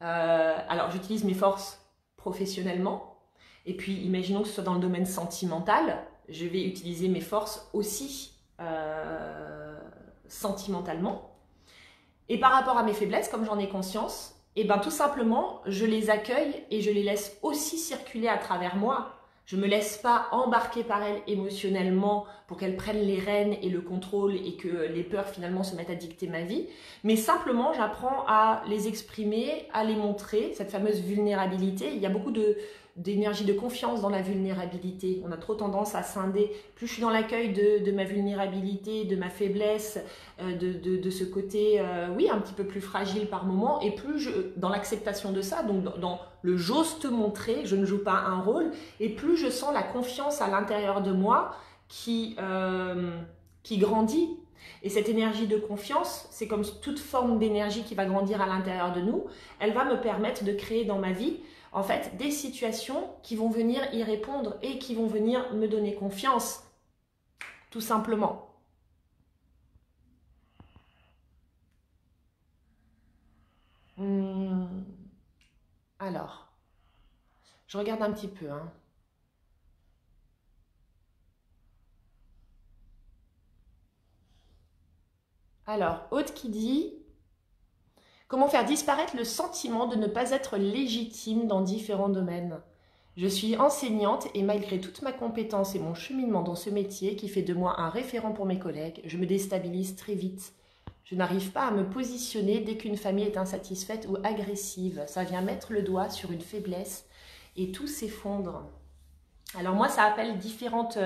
Alors, j'utilise mes forces professionnellement. Et puis, imaginons que ce soit dans le domaine sentimental, je vais utiliser mes forces aussi sentimentalement. Et par rapport à mes faiblesses, comme j'en ai conscience, et ben tout simplement, je les accueille et je les laisse aussi circuler à travers moi. Je ne me laisse pas embarquer par elles émotionnellement pour qu'elles prennent les rênes et le contrôle et que les peurs finalement se mettent à dicter ma vie. Mais simplement, j'apprends à les exprimer, à les montrer, cette fameuse vulnérabilité. Il y a beaucoup d'énergie de confiance dans la vulnérabilité. On a trop tendance à scinder. Plus je suis dans l'accueil de ma vulnérabilité, de ma faiblesse, de ce côté, oui, un petit peu plus fragile par moment, et plus dans l'acceptation de ça, donc dans le j'ose te montrer, je ne joue pas un rôle, et plus je sens la confiance à l'intérieur de moi qui grandit. Et cette énergie de confiance, c'est comme toute forme d'énergie qui va grandir à l'intérieur de nous, elle va me permettre de créer dans ma vie en fait des situations qui vont venir y répondre et qui vont venir me donner confiance, tout simplement. Alors, je regarde un petit peu, hein. Alors, Aude qui dit « Comment faire disparaître le sentiment de ne pas être légitime dans différents domaines ?» Je suis enseignante et malgré toute ma compétence et mon cheminement dans ce métier qui fait de moi un référent pour mes collègues, je me déstabilise très vite. Je n'arrive pas à me positionner dès qu'une famille est insatisfaite ou agressive. Ça vient mettre le doigt sur une faiblesse et tout s'effondre. Alors moi, ça appelle différentes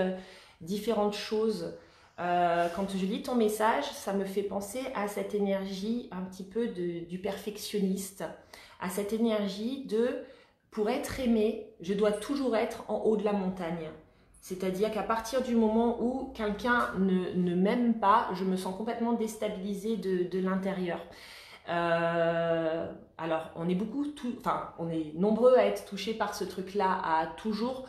choses. Quand je lis ton message, ça me fait penser à cette énergie un petit peu du perfectionniste, à cette énergie de pour être aimé, je dois toujours être en haut de la montagne. C'est-à-dire qu'à partir du moment où quelqu'un ne m'aime pas, je me sens complètement déstabilisée de l'intérieur. Alors, on est nombreux à être touchés par ce truc-là, à toujours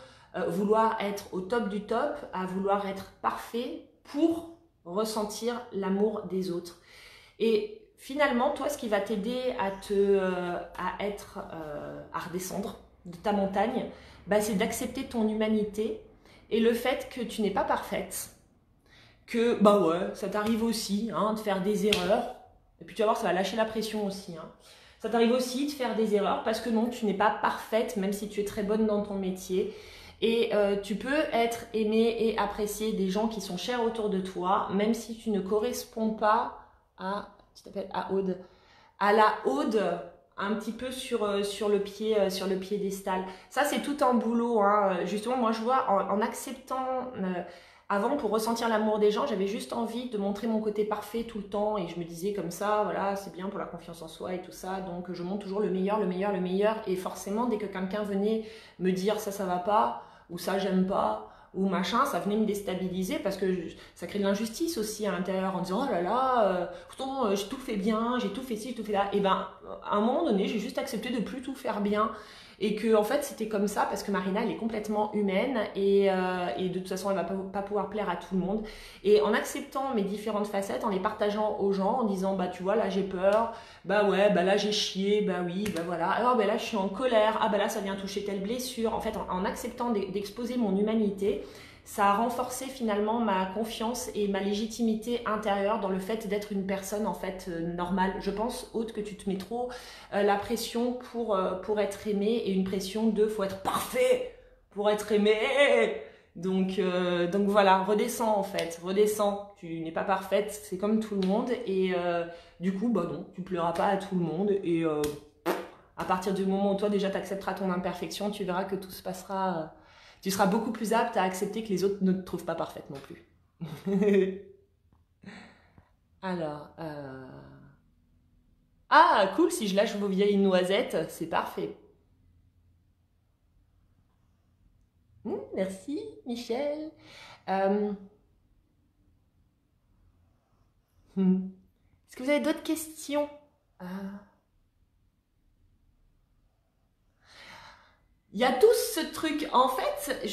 vouloir être au top du top, à vouloir être parfait pour ressentir l'amour des autres. Et finalement, toi, ce qui va t'aider à redescendre de ta montagne, bah, c'est d'accepter ton humanité et le fait que tu n'es pas parfaite, que bah ouais, ça t'arrive aussi de faire des erreurs, et puis tu vas voir, ça va lâcher la pression aussi. Ça t'arrive aussi de faire des erreurs parce que non, tu n'es pas parfaite, même si tu es très bonne dans ton métier. Et tu peux être aimée et appréciée des gens qui sont chers autour de toi, même si tu ne corresponds pas à, Aude, à la Aude, un petit peu sur le piédestal. Ça, c'est tout un boulot. Justement, moi, je vois en acceptant... avant, pour ressentir l'amour des gens, j'avais juste envie de montrer mon côté parfait tout le temps. Et je me disais comme ça, voilà, c'est bien pour la confiance en soi et tout ça. Donc, je montre toujours le meilleur, le meilleur, le meilleur. Et forcément, dès que quelqu'un venait me dire ça va pas, ou ça, j'aime pas, ou machin, ça venait me déstabiliser parce que ça crée de l'injustice aussi à l'intérieur en disant oh là là, pourtant j'ai tout fait bien, j'ai tout fait ci, j'ai tout fait là. Et ben, à un moment donné, j'ai juste accepté de plus tout faire bien. Et que en fait c'était comme ça parce que Marina elle est complètement humaine et de toute façon elle va pas pouvoir plaire à tout le monde. Et en acceptant mes différentes facettes, en les partageant aux gens, en disant bah tu vois là j'ai peur, bah ouais, bah là j'ai chié, bah oui, bah voilà, alors bah là je suis en colère, ah bah là ça vient toucher telle blessure. En fait en acceptant d'exposer mon humanité, ça a renforcé finalement ma confiance et ma légitimité intérieure dans le fait d'être une personne en fait normale. Je pense, Aude, que tu te mets trop la pression pour être aimé et une pression de faut être parfait pour être aimé. Donc voilà, redescends en fait, redescends. Tu n'es pas parfaite, c'est comme tout le monde et du coup, bah non, tu pleuras pas à tout le monde et à partir du moment où toi déjà tu accepteras ton imperfection, tu verras que tout se passera... tu seras beaucoup plus apte à accepter que les autres ne te trouvent pas parfaite non plus. Alors, ah, cool, si je lâche vos vieilles noisettes, c'est parfait. Merci, Michel. Est-ce que vous avez d'autres questions? Il y a tous ce truc. En fait,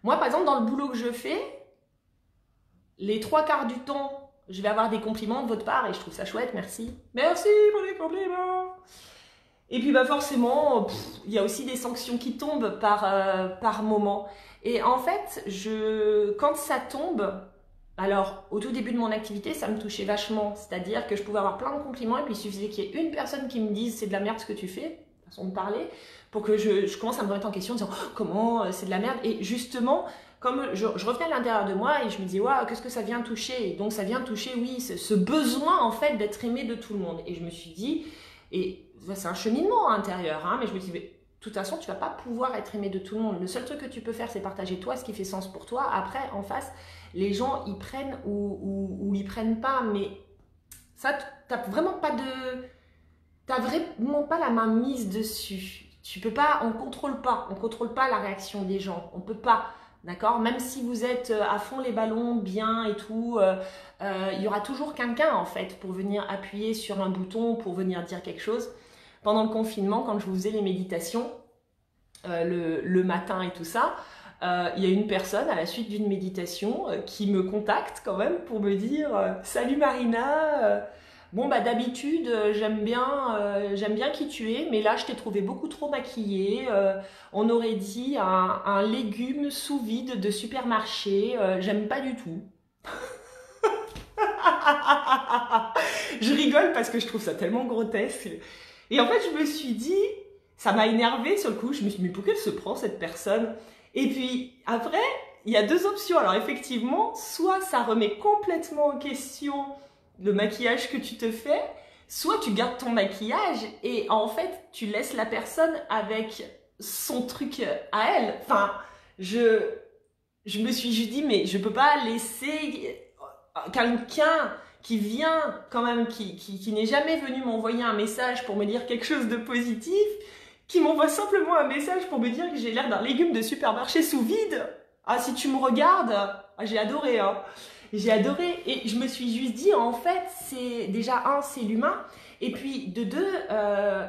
moi, par exemple, dans le boulot que je fais, les 3/4 du temps, je vais avoir des compliments de votre part et je trouve ça chouette, merci. Merci pour les compliments. Et puis, bah forcément, il y a aussi des sanctions qui tombent par moment. Et en fait, quand ça tombe, alors au tout début de mon activité, ça me touchait vachement. C'est-à-dire que je pouvais avoir plein de compliments et puis il suffisait qu'il y ait une personne qui me dise c'est de la merde ce que tu fais, façon de parler, pour que je commence à me remettre en question en disant oh, comment c'est de la merde. Et justement, comme je revenais à l'intérieur de moi et je me disais waouh, qu'est-ce que ça vient toucher? Et donc ça vient toucher, oui, ce besoin en fait d'être aimé de tout le monde. Et je me suis dit, et c'est un cheminement intérieur, mais je me dis, mais, de toute façon, tu vas pas pouvoir être aimé de tout le monde. Le seul truc que tu peux faire, c'est partager toi ce qui fait sens pour toi. Après, en face, les gens, ils prennent ou ils prennent pas. Mais ça, t'as vraiment pas la main mise dessus. Tu peux pas, on contrôle pas la réaction des gens. On peut pas. D'accord? Même si vous êtes à fond les ballons, bien et tout, il y aura toujours quelqu'un en fait pour venir appuyer sur un bouton, pour venir dire quelque chose. Pendant le confinement, quand je vous faisais les méditations le matin et tout ça, il y a une personne à la suite d'une méditation qui me contacte quand même pour me dire salut Marina, bon bah d'habitude j'aime bien qui tu es, mais là je t'ai trouvé beaucoup trop maquillée, on aurait dit un légume sous vide de supermarché, j'aime pas du tout. Je rigole parce que je trouve ça tellement grotesque. Et en fait, je me suis dit, ça m'a énervée sur le coup. Je me suis dit, mais pourquoi elle se prend cette personne? Et puis après, il y a deux options. Alors effectivement, soit ça remet complètement en question le maquillage que tu te fais, soit tu gardes ton maquillage et en fait, tu laisses la personne avec son truc à elle. Enfin, je me suis juste dit, mais je peux pas laisser quelqu'un qui vient quand même, qui n'est jamais venu m'envoyer un message pour me dire quelque chose de positif, qui m'envoie simplement un message pour me dire que j'ai l'air d'un légume de supermarché sous vide. Ah, si tu me regardes, ah, j'ai adoré, hein. J'ai adoré et je me suis juste dit, en fait, c'est déjà, un, c'est l'humain, et puis de deux,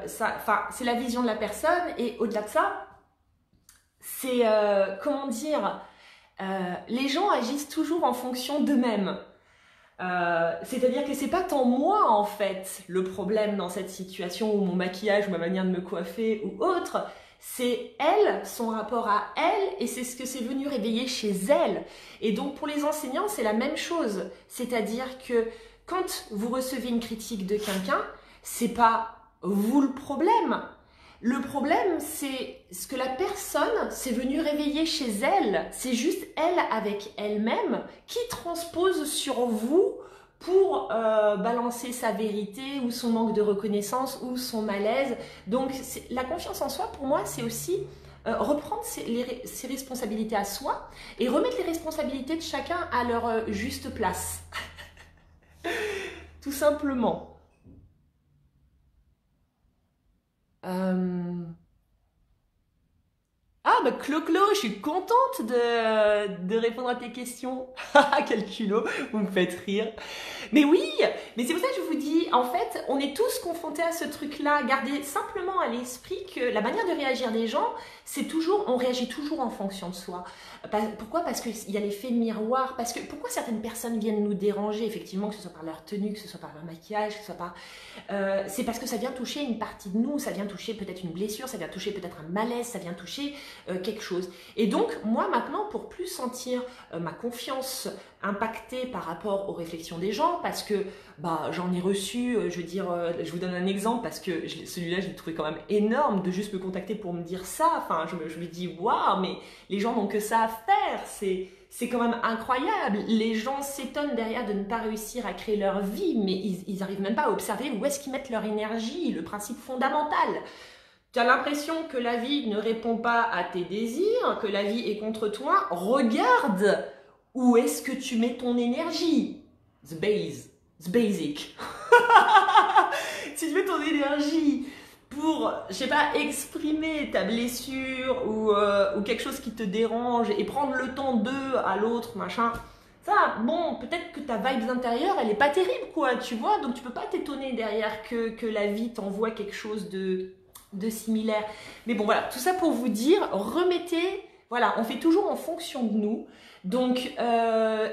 c'est la vision de la personne, et au-delà de ça, c'est, comment dire, les gens agissent toujours en fonction d'eux-mêmes. C'est-à-dire que c'est pas tant moi en fait le problème dans cette situation ou mon maquillage ou ma manière de me coiffer ou autre, c'est elle, son rapport à elle et c'est ce que c'est venu réveiller chez elle. Et donc pour les enseignants c'est la même chose, c'est-à-dire que quand vous recevez une critique de quelqu'un, c'est pas vous le problème. Le problème, c'est ce que la personne s'est venue réveiller chez elle. C'est juste elle avec elle-même qui transpose sur vous pour balancer sa vérité ou son manque de reconnaissance ou son malaise. Donc la confiance en soi, pour moi, c'est aussi reprendre ses responsabilités à soi et remettre les responsabilités de chacun à leur juste place. Tout simplement. Ah bah Clo-Clo, je suis contente de répondre à tes questions. Quel culot, vous me faites rire. Mais oui, mais c'est pour ça que je vous dis, en fait, on est tous confrontés à ce truc-là. Gardez simplement à l'esprit que la manière de réagir des gens, c'est toujours, on réagit toujours en fonction de soi. Pourquoi? Parce qu'il y a l'effet miroir. Parce que pourquoi certaines personnes viennent nous déranger, effectivement, que ce soit par leur tenue, que ce soit par leur maquillage, que ce soit par... c'est parce que ça vient toucher une partie de nous, ça vient toucher peut-être une blessure, ça vient toucher peut-être un malaise, ça vient toucher quelque chose. Et donc, moi maintenant, pour plus sentir ma confiance impactée par rapport aux réflexions des gens, parce que bah, j'en ai reçu, je veux dire, je vous donne un exemple, parce que celui-là, je l'ai trouvé quand même énorme, de juste me contacter pour me dire ça. Enfin, je me dis, waouh, mais les gens n'ont que ça à faire, c'est quand même incroyable. Les gens s'étonnent derrière de ne pas réussir à créer leur vie, mais ils n'arrivent même pas à observer où est-ce qu'ils mettent leur énergie, le principe fondamental. Tu as l'impression que la vie ne répond pas à tes désirs, que la vie est contre toi. Regarde où est-ce que tu mets ton énergie. The basic. Si tu mets ton énergie pour, je sais pas, exprimer ta blessure ou quelque chose qui te dérange et prendre le temps d'eux à l'autre, machin, ça, bon, peut-être que ta vibe intérieure, elle est pas terrible, quoi, tu vois, donc tu peux pas t'étonner derrière que la vie t'envoie quelque chose de similaire. Mais bon, voilà, tout ça pour vous dire, remettez, voilà, on fait toujours en fonction de nous. Donc,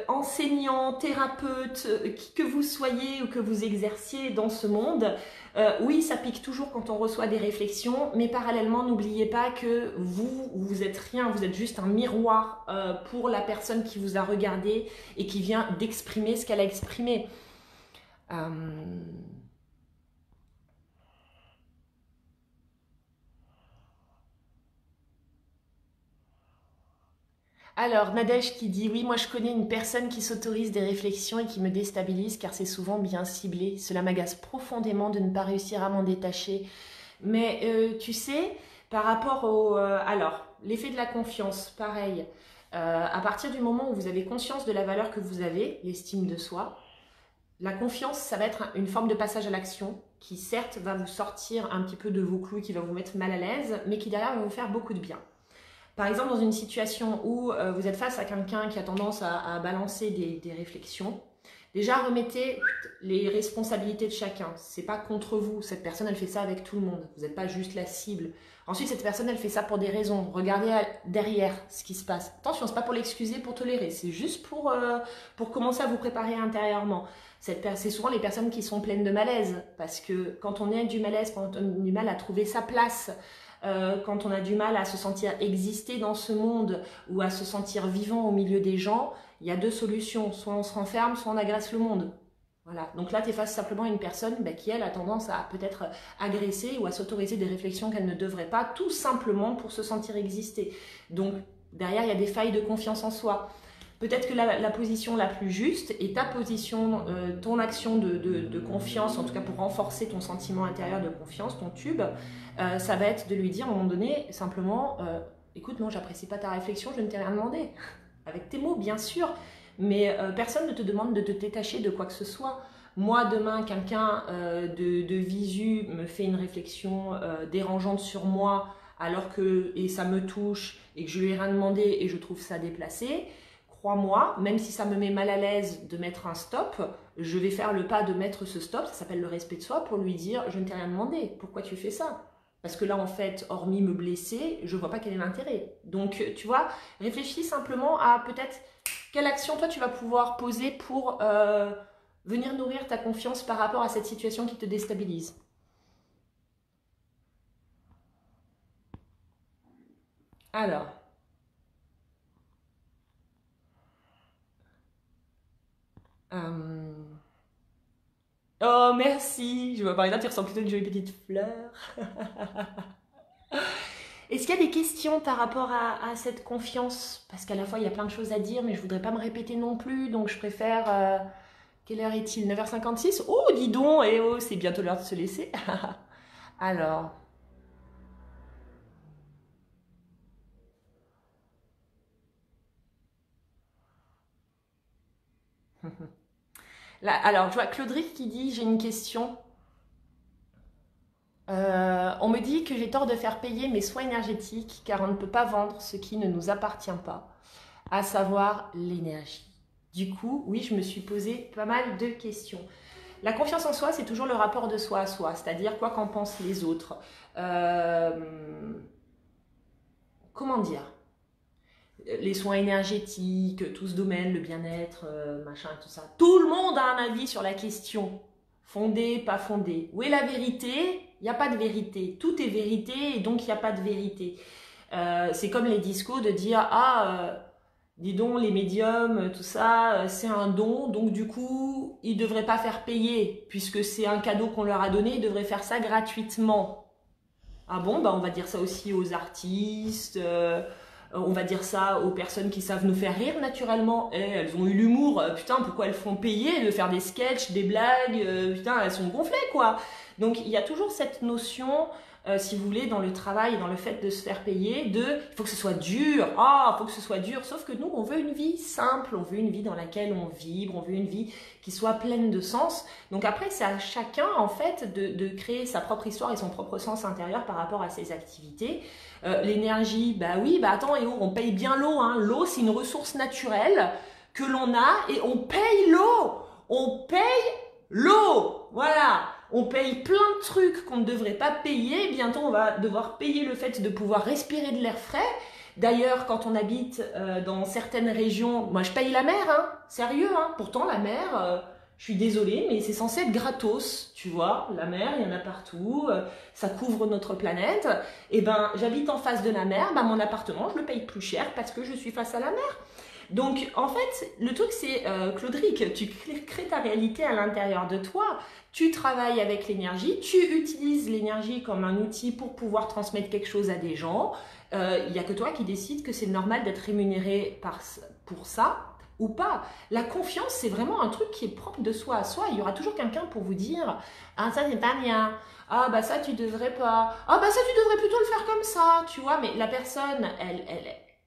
enseignant, thérapeute, qui que vous soyez ou que vous exerciez dans ce monde, oui, ça pique toujours quand on reçoit des réflexions, mais parallèlement, n'oubliez pas que vous êtes rien, vous êtes juste un miroir pour la personne qui vous a regardé et qui vient d'exprimer ce qu'elle a exprimé. Alors, Nadège qui dit « Oui, moi je connais une personne qui s'autorise des réflexions et qui me déstabilise car c'est souvent bien ciblé. Cela m'agace profondément de ne pas réussir à m'en détacher. » Mais tu sais, par rapport au... alors, l'effet de la confiance, pareil. À partir du moment où vous avez conscience de la valeur que vous avez, l'estime de soi, la confiance, ça va être une forme de passage à l'action qui certes va vous sortir un petit peu de vos clous, qui va vous mettre mal à l'aise, mais qui derrière va vous faire beaucoup de bien. Par exemple, dans une situation où vous êtes face à quelqu'un qui a tendance à balancer des réflexions, déjà remettez les responsabilités de chacun. C'est pas contre vous. Cette personne, elle fait ça avec tout le monde. Vous n'êtes pas juste la cible. Ensuite, cette personne, elle fait ça pour des raisons. Regardez derrière ce qui se passe. Attention, c'est pas pour l'excuser, pour tolérer. C'est juste pour commencer à vous préparer intérieurement. C'est souvent les personnes qui sont pleines de malaise. Parce que quand on a du malaise, quand on a du mal à trouver sa place, quand on a du mal à se sentir exister dans ce monde ou à se sentir vivant au milieu des gens, il y a deux solutions. Soit on se renferme, soit on agresse le monde. Voilà. Donc là, tu es face simplement à une personne qui, elle, a tendance à peut-être agresser ou à s'autoriser des réflexions qu'elle ne devrait pas, tout simplement pour se sentir exister. Donc, derrière, il y a des failles de confiance en soi. Peut-être que la position la plus juste et ta position, ton action de confiance, en tout cas pour renforcer ton sentiment intérieur de confiance, ton tube, ça va être de lui dire à un moment donné, simplement, écoute, non, j'apprécie pas ta réflexion, je ne t'ai rien demandé. Avec tes mots, bien sûr, mais personne ne te demande de te détacher de quoi que ce soit. Moi, demain, quelqu'un de visu me fait une réflexion dérangeante sur moi, alors que, et ça me touche, et que je lui ai rien demandé, et je trouve ça déplacé, crois-moi, même si ça me met mal à l'aise de mettre un stop, je vais faire le pas de mettre ce stop, ça s'appelle le respect de soi, pour lui dire, je ne t'ai rien demandé, pourquoi tu fais ça? Parce que là, en fait, hormis me blesser, je ne vois pas quel est l'intérêt. Donc, tu vois, réfléchis simplement à peut-être quelle action, toi, tu vas pouvoir poser pour venir nourrir ta confiance par rapport à cette situation qui te déstabilise. Alors. Oh, merci. Je vois par exemple, tu ressens plutôt une jolie petite fleur. Est-ce qu'il y a des questions par rapport à cette confiance? Parce qu'à la fois, il y a plein de choses à dire, mais je voudrais pas me répéter non plus, donc je préfère... Quelle heure est-il? 9h56? Oh, dis donc, eh oh, c'est bientôt l'heure de se laisser. Alors... Là, alors, je vois Claudric qui dit, j'ai une question. On me dit que j'ai tort de faire payer mes soins énergétiques car on ne peut pas vendre ce qui ne nous appartient pas, à savoir l'énergie. Du coup, oui, je me suis posé pas mal de questions. La confiance en soi, c'est toujours le rapport de soi à soi, c'est-à-dire quoi qu'en pensent les autres. Comment dire? Les soins énergétiques, tout ce domaine, le bien-être, machin, tout ça. Tout le monde a un avis sur la question. Fondé, pas fondé. Où est la vérité? Il n'y a pas de vérité. Tout est vérité et donc il n'y a pas de vérité. C'est comme les discours de dire dis donc, les médiums, tout ça, c'est un don, donc du coup, ils ne devraient pas faire payer, puisque c'est un cadeau qu'on leur a donné, ils devraient faire ça gratuitement. Ah bon, bah on va dire ça aussi aux artistes, on va dire ça aux personnes qui savent nous faire rire naturellement. Elles ont eu l'humour, putain, pourquoi elles font payer de faire des sketchs, des blagues, putain, elles sont gonflées quoi. Donc il y a toujours cette notion, si vous voulez, dans le travail, dans le fait de se faire payer, il faut que ce soit dur, il faut que ce soit dur, sauf que nous, on veut une vie simple, on veut une vie dans laquelle on vibre, on veut une vie qui soit pleine de sens. Donc après, c'est à chacun, en fait, de créer sa propre histoire et son propre sens intérieur par rapport à ses activités. L'énergie, bah oui, bah attends, et on paye bien l'eau, hein. L'eau, c'est une ressource naturelle que l'on a et on paye l'eau. On paye l'eau, voilà. On paye plein de trucs qu'on ne devrait pas payer. Bientôt, on va devoir payer le fait de pouvoir respirer de l'air frais. D'ailleurs, quand on habite dans certaines régions, moi je paye la mer, hein, sérieux, hein. Pourtant la mer, je suis désolée, mais c'est censé être gratos, tu vois. La mer, il y en a partout, ça couvre notre planète. Et ben, j'habite en face de la mer, ben, mon appartement, je le paye plus cher parce que je suis face à la mer. Donc, en fait, le truc, c'est, Claudric, tu crées ta réalité à l'intérieur de toi. Tu travailles avec l'énergie, tu utilises l'énergie comme un outil pour pouvoir transmettre quelque chose à des gens. Il n'y a que toi qui décides que c'est normal d'être rémunéré pour ça ou pas. La confiance, c'est vraiment un truc qui est propre de soi à soi. Il y aura toujours quelqu'un pour vous dire « Ah, ça, c'est pas bien. Ah, bah ça, tu devrais pas. Ah, bah ça, tu devrais plutôt le faire comme ça. » Tu vois, mais la personne,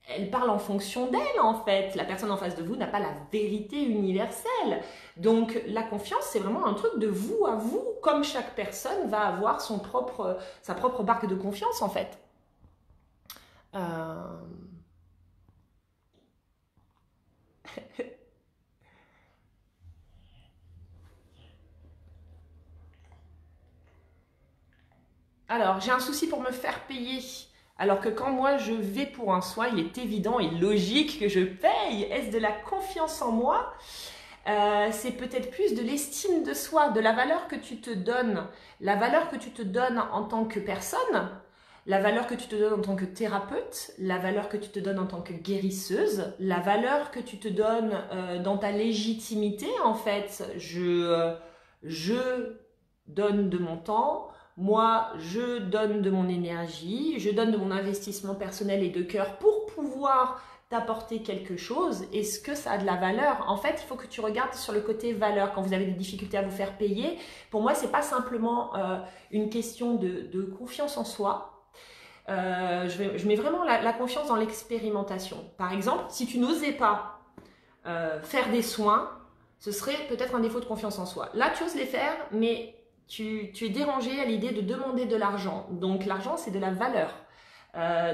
elle parle en fonction d'elle, en fait. La personne en face de vous n'a pas la vérité universelle. Donc, la confiance, c'est vraiment un truc de vous à vous, comme chaque personne va avoir sa propre barque de confiance, en fait. Alors, j'ai un souci pour me faire payer. Alors que quand moi je vais pour un soin, il est évident et logique que je paye. Est-ce de la confiance en moi? C'est peut-être plus de l'estime de soi, de la valeur que tu te donnes. La valeur que tu te donnes en tant que personne la valeur que tu te donnes en tant que thérapeute, la valeur que tu te donnes en tant que guérisseuse, la valeur que tu te donnes dans ta légitimité en fait. Je donne de mon temps, moi je donne de mon énergie, je donne de mon investissement personnel et de cœur pour pouvoir t'apporter quelque chose. Est-ce que ça a de la valeur? En fait, il faut que tu regardes sur le côté valeur. Quand vous avez des difficultés à vous faire payer, pour moi, c'est pas simplement une question de confiance en soi. Je mets vraiment la confiance dans l'expérimentation. Par exemple, si tu n'osais pas faire des soins, ce serait peut-être un défaut de confiance en soi. Là, tu oses les faire, mais tu es dérangé à l'idée de demander de l'argent. Donc, l'argent, c'est de la valeur.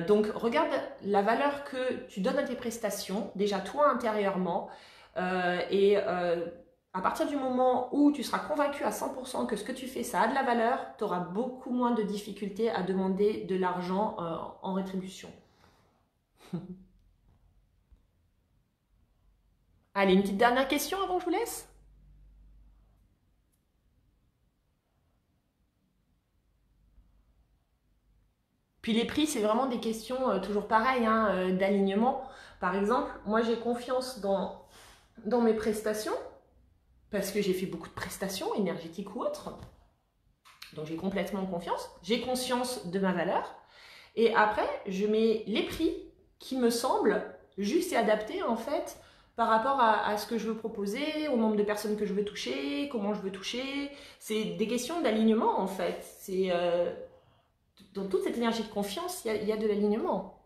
Donc, regarde la valeur que tu donnes à tes prestations, déjà toi intérieurement, à partir du moment où tu seras convaincu à 100% que ce que tu fais, ça a de la valeur, tu auras beaucoup moins de difficultés à demander de l'argent en rétribution. Allez, une petite dernière question avant que je vous laisse. Puis les prix, c'est vraiment des questions toujours pareilles, hein, d'alignement. Par exemple, moi j'ai confiance dans mes prestations, parce que j'ai fait beaucoup de prestations, énergétiques ou autres. Donc j'ai complètement confiance. J'ai conscience de ma valeur. Et après, je mets les prix qui me semblent justes et adaptés en fait par rapport à ce que je veux proposer, au nombre de personnes que je veux toucher, comment je veux toucher. C'est des questions d'alignement en fait. C'est dans toute cette énergie de confiance, il y a de l'alignement.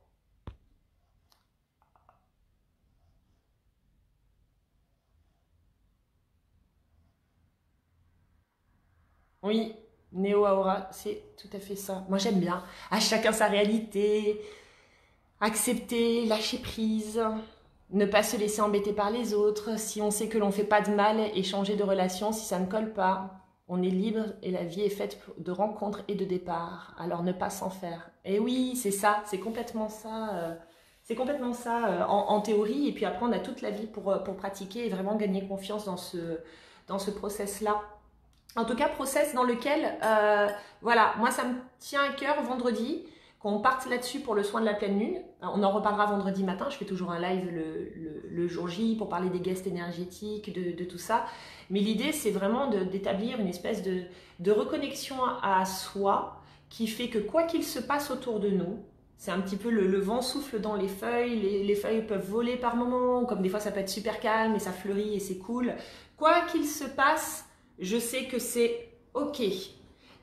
Oui, Néo Aura, c'est tout à fait ça. Moi j'aime bien. À chacun sa réalité, accepter, lâcher prise, ne pas se laisser embêter par les autres. Si on sait que l'on ne fait pas de mal, échanger de relation si ça ne colle pas. On est libre et la vie est faite de rencontres et de départs. Alors ne pas s'en faire. Et oui, c'est ça, c'est complètement ça. C'est complètement ça en théorie. Et puis après, on a toute la vie pour pratiquer et vraiment gagner confiance dans ce process-là. En tout cas, process dans lequel, voilà, moi ça me tient à cœur vendredi qu'on parte là-dessus pour le soin de la pleine lune. On en reparlera vendredi matin, je fais toujours un live le jour J pour parler des guests énergétiques, de tout ça. Mais l'idée, c'est vraiment d'établir une espèce de reconnexion à soi qui fait que quoi qu'il se passe autour de nous, c'est un petit peu le vent souffle dans les feuilles, les feuilles peuvent voler par moments, comme des fois ça peut être super calme et ça fleurit et c'est cool. Quoi qu'il se passe, je sais que c'est ok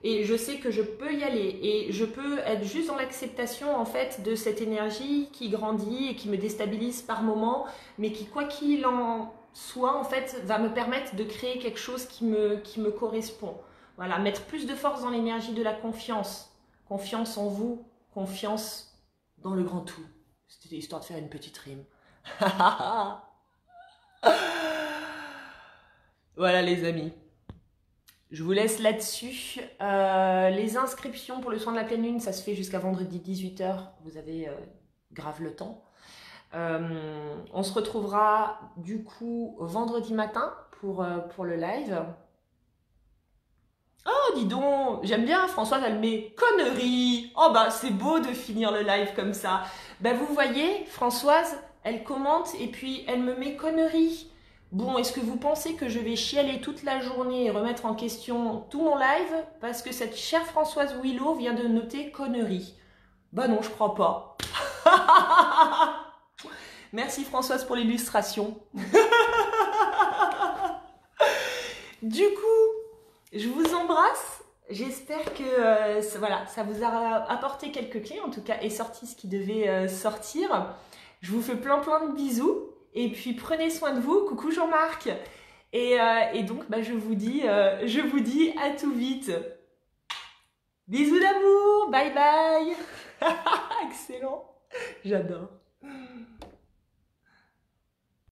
et je sais que je peux y aller et je peux être juste dans l'acceptation en fait de cette énergie qui grandit et qui me déstabilise par moments, mais qui quoi qu'il en soit en fait va me permettre de créer quelque chose qui me correspond. Voilà, mettre plus de force dans l'énergie de la confiance, confiance en vous, confiance dans le grand tout. C'était histoire de faire une petite rime. Voilà les amis. Je vous laisse là-dessus. Les inscriptions pour le soin de la pleine lune, ça se fait jusqu'à vendredi 18 h. Vous avez grave le temps. On se retrouvera du coup vendredi matin pour le live. Oh, dis donc, j'aime bien, Françoise, elle met conneries. Oh bah, c'est beau de finir le live comme ça. Bah, vous voyez, Françoise, elle commente et puis elle me met conneries. Bon, est-ce que vous pensez que je vais chialer toute la journée et remettre en question tout mon live parce que cette chère Françoise Willow vient de noter conneries? Bah non, je crois pas. Merci Françoise pour l'illustration. Du coup, je vous embrasse. J'espère que voilà, ça vous a apporté quelques clés, en tout cas, et sorti ce qui devait sortir. Je vous fais plein de bisous. Et puis prenez soin de vous. Coucou Jean-Marc. Et donc, bah, je vous dis à tout vite. Bisous d'amour. Bye bye. Excellent. J'adore.